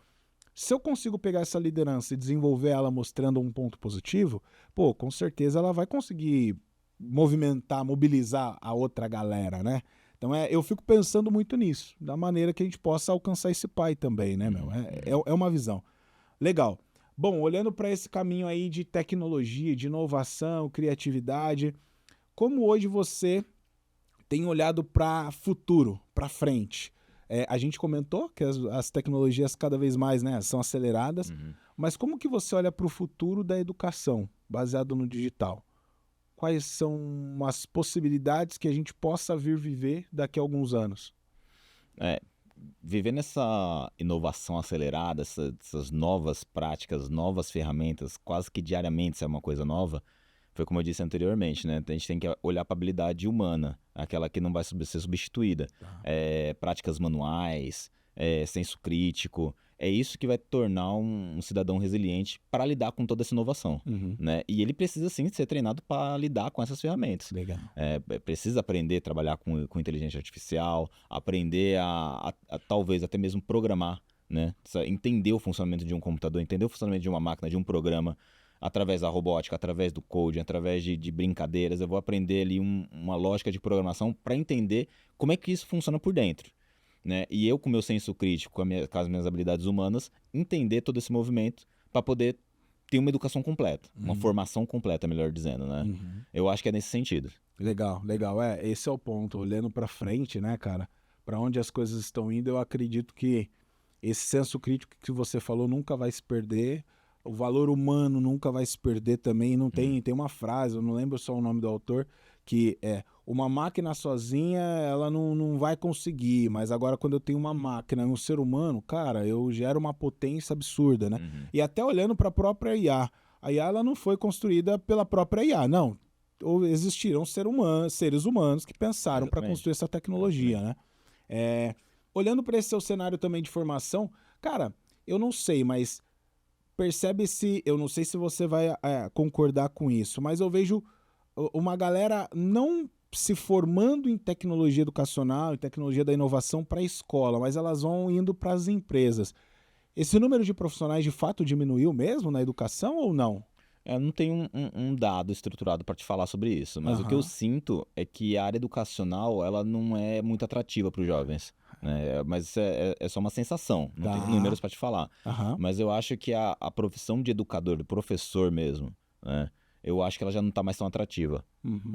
Se eu consigo pegar essa liderança e desenvolver ela mostrando um ponto positivo, pô, com certeza ela vai conseguir mobilizar a outra galera, né? Então eu fico pensando muito nisso, da maneira que a gente possa alcançar esse pai também, né, meu? É uma visão. Legal. Bom, olhando para esse caminho aí de tecnologia, de inovação, criatividade, como hoje você tem olhado para futuro, para frente? A gente comentou que as tecnologias cada vez mais, né, são aceleradas, mas como que você olha para o futuro da educação baseado no digital? Quais são as possibilidades que a gente possa vir viver daqui a alguns anos? Viver nessa inovação acelerada, essas novas práticas, novas ferramentas, quase que diariamente isso é uma coisa nova, foi como eu disse anteriormente, né? A gente tem que olhar para a habilidade humana, aquela que não vai ser substituída. Práticas manuais, senso crítico, é isso que vai tornar um cidadão resiliente para lidar com toda essa inovação. Né? E ele precisa sim ser treinado para lidar com essas ferramentas. Legal. Precisa aprender a trabalhar com inteligência artificial, aprender a talvez até mesmo programar, né? Entender o funcionamento de um computador, entender o funcionamento de uma máquina, de um programa, através da robótica, através do coding, através de brincadeiras. Eu vou aprender ali uma lógica de programação para entender como é que isso funciona por dentro. Né? E eu, com o meu senso crítico, com as minhas habilidades humanas, entender todo esse movimento para poder ter uma educação completa, uma formação completa, melhor dizendo, né? Eu acho que é nesse sentido. Legal. Esse é o ponto. Olhando para frente, né, cara, para onde as coisas estão indo, eu acredito que esse senso crítico que você falou nunca vai se perder, o valor humano nunca vai se perder também. Não tem uma frase, eu não lembro só o nome do autor, que uma máquina sozinha, ela não vai conseguir, mas agora quando eu tenho uma máquina e um ser humano, cara, eu gero uma potência absurda, né? E até olhando para a própria IA, a IA ela não foi construída pela própria IA, não. Ou existiram seres humanos que pensaram para construir essa tecnologia, né? Olhando para esse seu cenário também de formação, cara, eu não sei, mas percebe eu não sei se você vai concordar com isso, mas eu vejo uma galera não se formando em tecnologia educacional, em tecnologia da inovação para a escola, mas elas vão indo para as empresas. Esse número de profissionais de fato diminuiu mesmo na educação ou não? Eu não tenho um dado estruturado para te falar sobre isso, mas o que eu Aham. sinto é que a área educacional ela não é muito atrativa para os jovens, né? Mas isso é só uma sensação, não tenho Tá. números para te falar. Aham. Mas eu acho que a profissão de educador, do professor mesmo, né? Eu acho que ela já não está mais tão atrativa Uhum.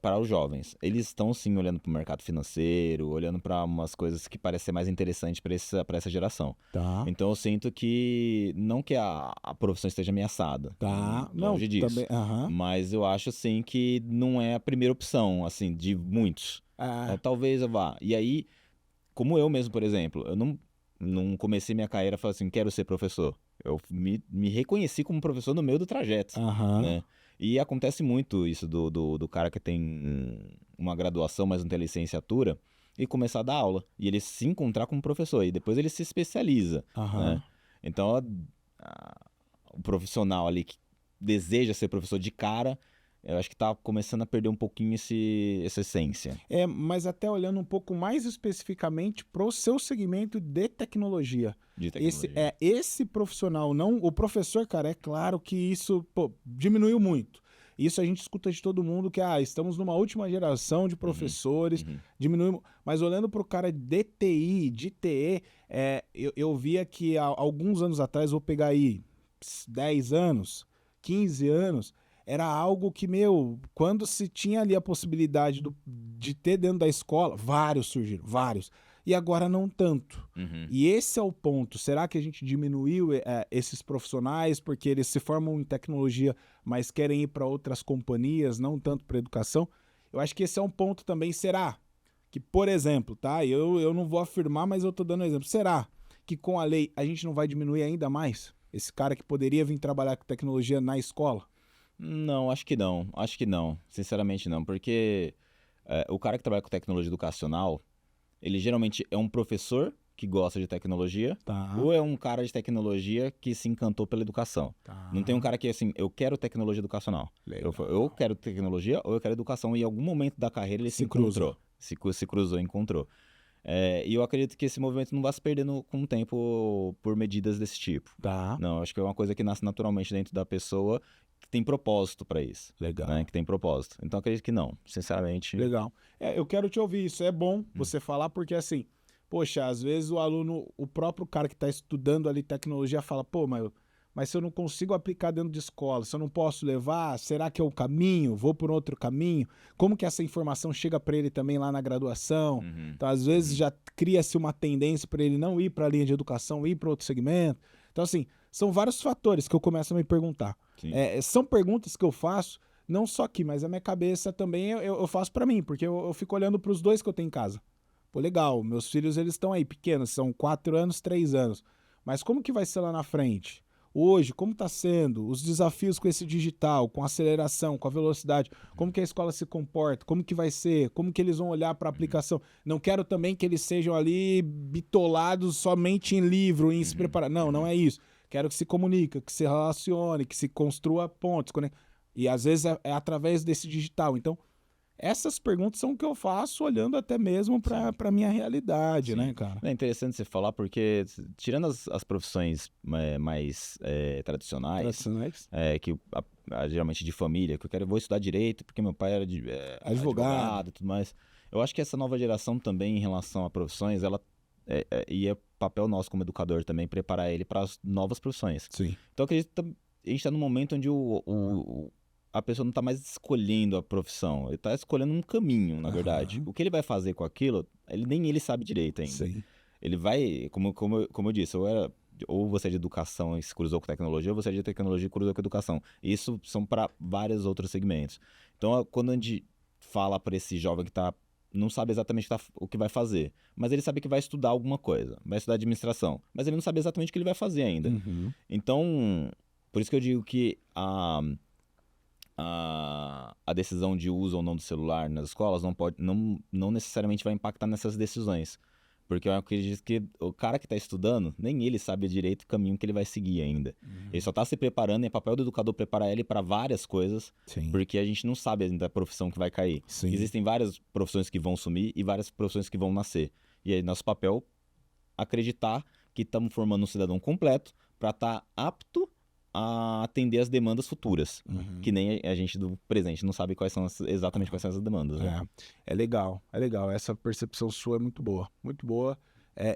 para os jovens. Eles estão sim olhando para o mercado financeiro, olhando para umas coisas que parecem ser mais interessantes para essa geração. Tá. Então eu sinto que não que a profissão esteja ameaçada, Tá. Não, longe disso, também. Aham. mas eu acho assim que não é a primeira opção, assim, de muitos. Ah, Talvez eu vá. E aí, como eu mesmo, por exemplo, eu não comecei minha carreira falando assim, quero ser professor. Eu me reconheci como professor no meio do trajeto, aham. né? E acontece muito isso do cara que tem uma graduação, mas não tem licenciatura, e começar a dar aula. E ele se encontrar como professor. E depois ele se especializa, né? Aham. Então, o profissional ali que deseja ser professor de cara, eu acho que tá começando a perder um pouquinho essa essência Mas até olhando um pouco mais especificamente para o seu segmento de tecnologia. de Esse tecnologia. esse profissional, não o professor, cara, é claro que isso, pô, diminuiu muito. Isso a gente escuta de todo mundo que estamos numa última geração de Uhum, professores, uhum, diminuiu, mas olhando para o cara de TI, de TE, eu via que há alguns anos atrás, vou pegar aí 10 anos, 15 anos, era algo que, meu, quando se tinha ali a possibilidade de ter dentro da escola, vários surgiram, vários. E agora não tanto. uhum. E esse é o ponto. Será que a gente diminuiu esses profissionais porque eles se formam em tecnologia, mas querem ir para outras companhias, não tanto para educação? Eu acho que esse é um ponto também. Será que, por exemplo, tá? Eu não vou afirmar, mas eu tô dando um exemplo. Será que com a lei a gente não vai diminuir ainda mais esse cara que poderia vir trabalhar com tecnologia na escola? Não, acho que não. Acho que não. Sinceramente não. Porque o cara que trabalha com tecnologia educacional, ele geralmente é um professor que gosta de tecnologia Tá, ou é um cara de tecnologia que se encantou pela educação. Não tem um tá. cara que assim, eu quero tecnologia educacional. Eu Legal. quero tecnologia ou eu quero educação. E em algum momento da carreira ele se Se cruzam. encontrou. Se cruzou, encontrou. E eu acredito que esse movimento não vai se perdendo com o tempo por medidas desse tipo. Tá, Não, acho que é uma coisa que nasce naturalmente dentro da pessoa que tem propósito para isso, né? legal. Que tem propósito. Então acredito que não, sinceramente. Legal. Eu quero te ouvir isso. É bom Hum. você falar, porque assim, poxa, às vezes o aluno, o próprio cara que está estudando ali tecnologia fala, pô, mas se eu não consigo aplicar dentro de escola, se eu não posso levar, será que é o caminho? Vou por outro caminho? Como que essa informação chega para ele também lá na graduação? Uhum, Então, às vezes uhum, já cria-se uma tendência para ele não ir para a linha de educação, ir para outro segmento. Então, assim, são vários fatores que eu começo a me perguntar. sim. São perguntas que eu faço não só aqui, mas a minha cabeça também eu faço pra mim, porque eu fico olhando pros dois que eu tenho em casa. Pô, legal, meus filhos eles estão aí pequenos, são 4 anos, 3 anos. Mas como que vai ser lá na frente? Hoje, como está sendo? Os desafios com esse digital, com a aceleração, com a velocidade, como que a escola se comporta, como que vai ser, como que eles vão olhar para a Uhum, aplicação. Não quero também que eles sejam ali bitolados somente em livro, em se uhum, preparar. Não, não uhum. é isso. Quero que se comunique, que se relacione, que se construa pontes. E às vezes é através desse digital. Então, essas perguntas são o que eu faço olhando até mesmo Sim, para minha realidade, sim. né, cara? É interessante você falar porque, tirando as profissões mais tradicionais, Tradicionais. que geralmente de família, que vou estudar direito porque meu pai era Advogado. advogado e tudo mais. Eu acho que essa nova geração também, em relação a profissões, ela e é papel nosso como educador também preparar ele para as novas profissões. Sim. Então, eu acredito que a gente está num momento onde a pessoa não está mais escolhendo a profissão, ele está escolhendo um caminho, na verdade. Aham. O que ele vai fazer com aquilo, nem ele sabe direito ainda. Sim. Ele vai, como eu disse, ou você é de educação e se cruzou com tecnologia, ou você é de tecnologia e cruzou com educação. Isso são para vários outros segmentos. Então, quando a gente fala para esse jovem que não sabe exatamente o que vai fazer, mas ele sabe que vai estudar alguma coisa, vai estudar administração, mas ele não sabe exatamente o que ele vai fazer ainda. Uhum. Então, por isso que eu digo que a decisão de uso ou não do celular nas escolas não necessariamente vai impactar nessas decisões. Porque eu acredito que o cara que está estudando, nem ele sabe direito o caminho que ele vai seguir ainda. Ele só está se preparando, e é papel do educador preparar ele para várias coisas, Sim. porque a gente não sabe ainda a profissão que vai cair. Sim. Existem várias profissões que vão sumir e várias profissões que vão nascer. E aí nosso papel acreditar que estamos formando um cidadão completo para estar apto a atender as demandas futuras. Que nem a gente do presente não sabe exatamente quais são essas demandas. Né? É legal. Essa percepção sua é muito boa. Muito boa.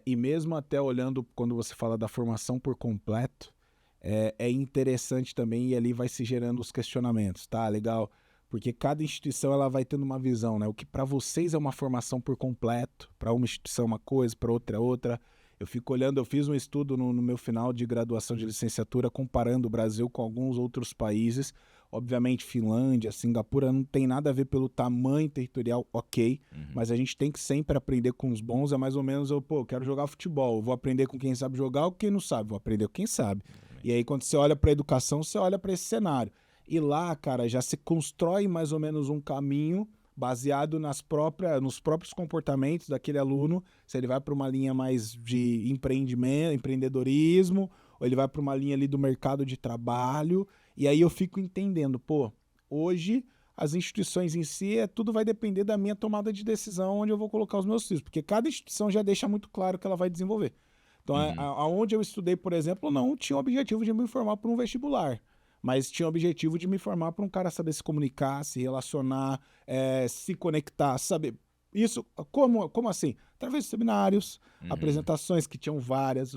E mesmo até olhando, quando você fala da formação por completo, é interessante também, e ali vai se gerando os questionamentos, tá? Legal. Porque cada instituição ela vai tendo uma visão, né? O que para vocês é uma formação por completo, para uma instituição é uma coisa, para outra é outra. Eu fico olhando, eu fiz um estudo no meu final de graduação de licenciatura comparando o Brasil com alguns outros países. Obviamente, Finlândia, Singapura não tem nada a ver pelo tamanho territorial, ok. Mas a gente tem que sempre aprender com os bons. É mais ou menos, eu quero jogar futebol. Eu vou aprender com quem sabe jogar ou quem não sabe. Vou aprender com quem sabe. E aí, quando você olha para a educação, você olha para esse cenário. E lá, cara, já se constrói mais ou menos um caminho baseado nos próprios comportamentos daquele aluno, se ele vai para uma linha mais de empreendedorismo, ou ele vai para uma linha ali do mercado de trabalho, e aí eu fico entendendo, hoje as instituições em si, tudo vai depender da minha tomada de decisão onde eu vou colocar os meus filhos, porque cada instituição já deixa muito claro que ela vai desenvolver. Então, aonde eu estudei, por exemplo, não tinha o objetivo de me formar para um vestibular, mas tinha o objetivo de me formar para um cara saber se comunicar, se relacionar, se conectar, saber. Isso, como assim? Através de seminários, apresentações que tinham várias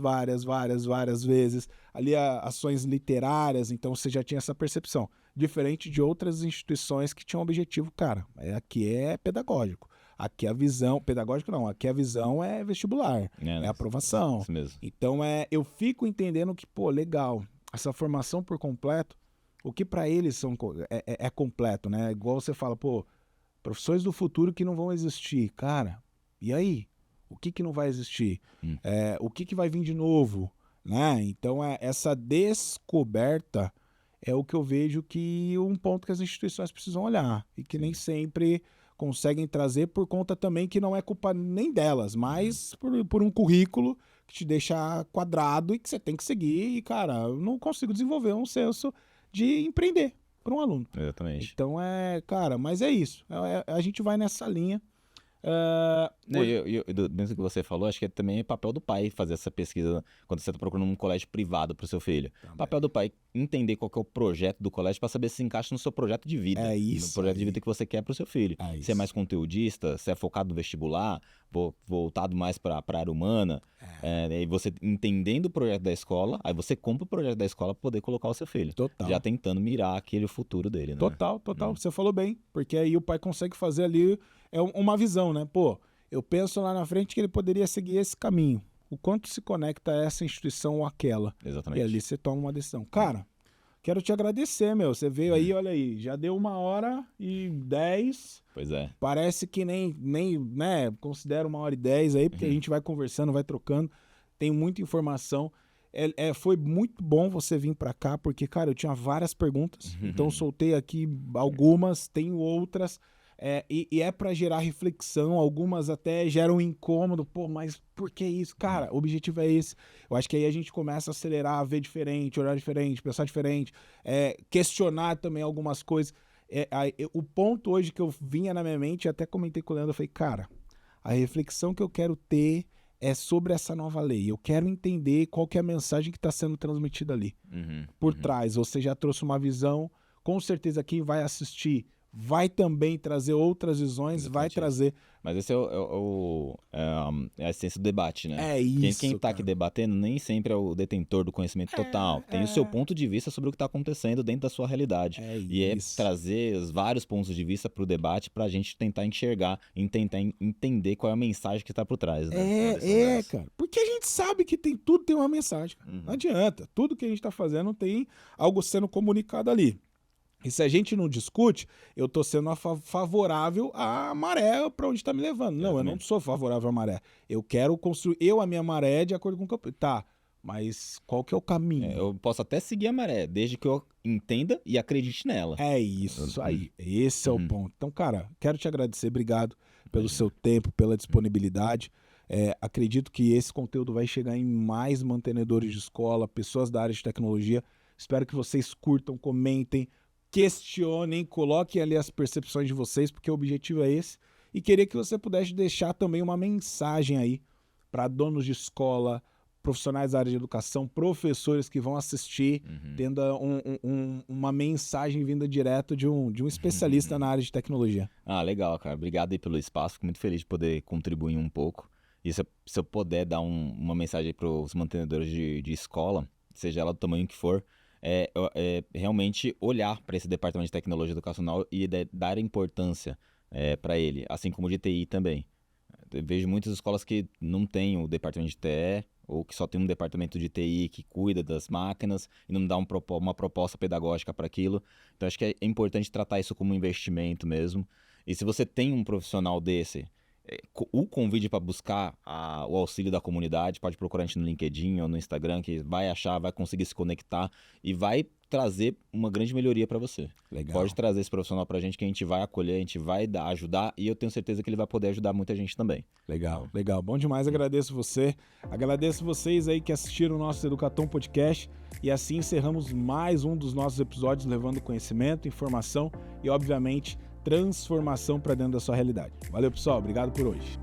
vezes, ali ações literárias, então você já tinha essa percepção. Diferente de outras instituições que tinham objetivo, cara, aqui é pedagógico. Aqui a visão, pedagógico não, aqui a visão é vestibular, é aprovação. Isso mesmo. Então eu fico entendendo que, legal. Essa formação por completo, o que para eles é completo, né? Igual você fala, profissões do futuro que não vão existir. Cara, e aí? O que não vai existir? O que vai vir de novo? Né? Então, essa descoberta é o que eu vejo que um ponto que as instituições precisam olhar e que nem sempre conseguem trazer por conta também que não é culpa nem delas, mas por um currículo que te deixa quadrado e que você tem que seguir. E, cara, eu não consigo desenvolver um senso de empreender para um aluno. Exatamente. Então, cara, mas é isso. A gente vai nessa linha. Dentro do que você falou, acho que também é papel do pai fazer essa pesquisa quando você está procurando um colégio privado para o seu filho. Também. Papel do pai entender qual que é o projeto do colégio para saber se encaixa no seu projeto de vida. É isso. No projeto de vida que você quer para o seu filho. Se é mais conteudista, se é focado no vestibular, voltado mais para a área humana. E você entendendo o projeto da escola, aí você compra o projeto da escola para poder colocar o seu filho. Total. Já tentando mirar aquele futuro dele. Né? Total. Você falou bem, porque aí o pai consegue fazer ali uma visão, né? Eu penso lá na frente que ele poderia seguir esse caminho. O quanto se conecta a essa instituição ou aquela. Exatamente. E ali você toma uma decisão. Cara, quero te agradecer, meu. Você veio aí, olha aí, já deu 1h10. Pois é. Parece que nem né, considero 1h10 aí, porque a gente vai conversando, vai trocando. Tem muita informação. Foi muito bom você vir pra cá, porque, cara, eu tinha várias perguntas. Então, eu soltei aqui algumas, tenho outras. E é para gerar reflexão, algumas até geram incômodo, mas por que isso? Cara, o objetivo é esse. Eu acho que aí a gente começa a acelerar, a ver diferente, olhar diferente, pensar diferente, questionar também algumas coisas. O ponto hoje que eu vinha na minha mente, até comentei com o Leandro, eu falei, cara, a reflexão que eu quero ter é sobre essa nova lei. Eu quero entender qual que é a mensagem que está sendo transmitida ali, por trás. Você já trouxe uma visão, com certeza quem vai assistir vai também trazer outras visões, exatamente, vai trazer... Mas esse é a essência do debate, né? É isso, Quem tá aqui debatendo nem sempre é o detentor do conhecimento total. Tem o seu ponto de vista sobre o que está acontecendo dentro da sua realidade. É trazer os vários pontos de vista para o debate para a gente tentar enxergar e tentar entender qual é a mensagem que está por trás. Né? Cara. Porque a gente sabe que tudo tem uma mensagem. Não adianta. Tudo que a gente está fazendo tem algo sendo comunicado ali. E se a gente não discute, eu tô sendo favorável à maré para onde está me levando. Não, eu não sou favorável à maré. Eu quero construir a minha maré de acordo com o que eu... Tá, mas qual que é o caminho? Eu posso até seguir a maré, desde que eu entenda e acredite nela. É isso aí. Esse é o ponto. Então, cara, quero te agradecer. Obrigado pelo seu tempo, pela disponibilidade. Acredito que esse conteúdo vai chegar em mais mantenedores de escola, pessoas da área de tecnologia. Espero que vocês curtam, comentem, questionem, coloquem ali as percepções de vocês, porque o objetivo é esse. E queria que você pudesse deixar também uma mensagem aí para donos de escola, profissionais da área de educação, professores que vão assistir, tendo uma mensagem vinda direto de um especialista na área de tecnologia. Legal, cara. Obrigado aí pelo espaço. Fico muito feliz de poder contribuir um pouco. E se eu puder dar uma mensagem para os mantenedores de escola, seja ela do tamanho que for, realmente olhar para esse departamento de tecnologia educacional e dar importância para ele, assim como de TI também. Eu vejo muitas escolas que não têm o departamento de TE, ou que só tem um departamento de TI que cuida das máquinas e não dá uma proposta pedagógica para aquilo. Então, acho que é importante tratar isso como um investimento mesmo. E se você tem um profissional desse, o convite para buscar o auxílio da comunidade, pode procurar a gente no LinkedIn ou no Instagram, que vai achar, vai conseguir se conectar e vai trazer uma grande melhoria para você. Legal. Pode trazer esse profissional para a gente, que a gente vai acolher, a gente vai ajudar, e eu tenho certeza que ele vai poder ajudar muita gente também. Legal, legal. Bom demais, agradeço você. Agradeço vocês aí que assistiram o nosso Educatom Podcast. E assim encerramos mais um dos nossos episódios, levando conhecimento, informação e, obviamente, transformação para dentro da sua realidade. Valeu, pessoal. Obrigado por hoje.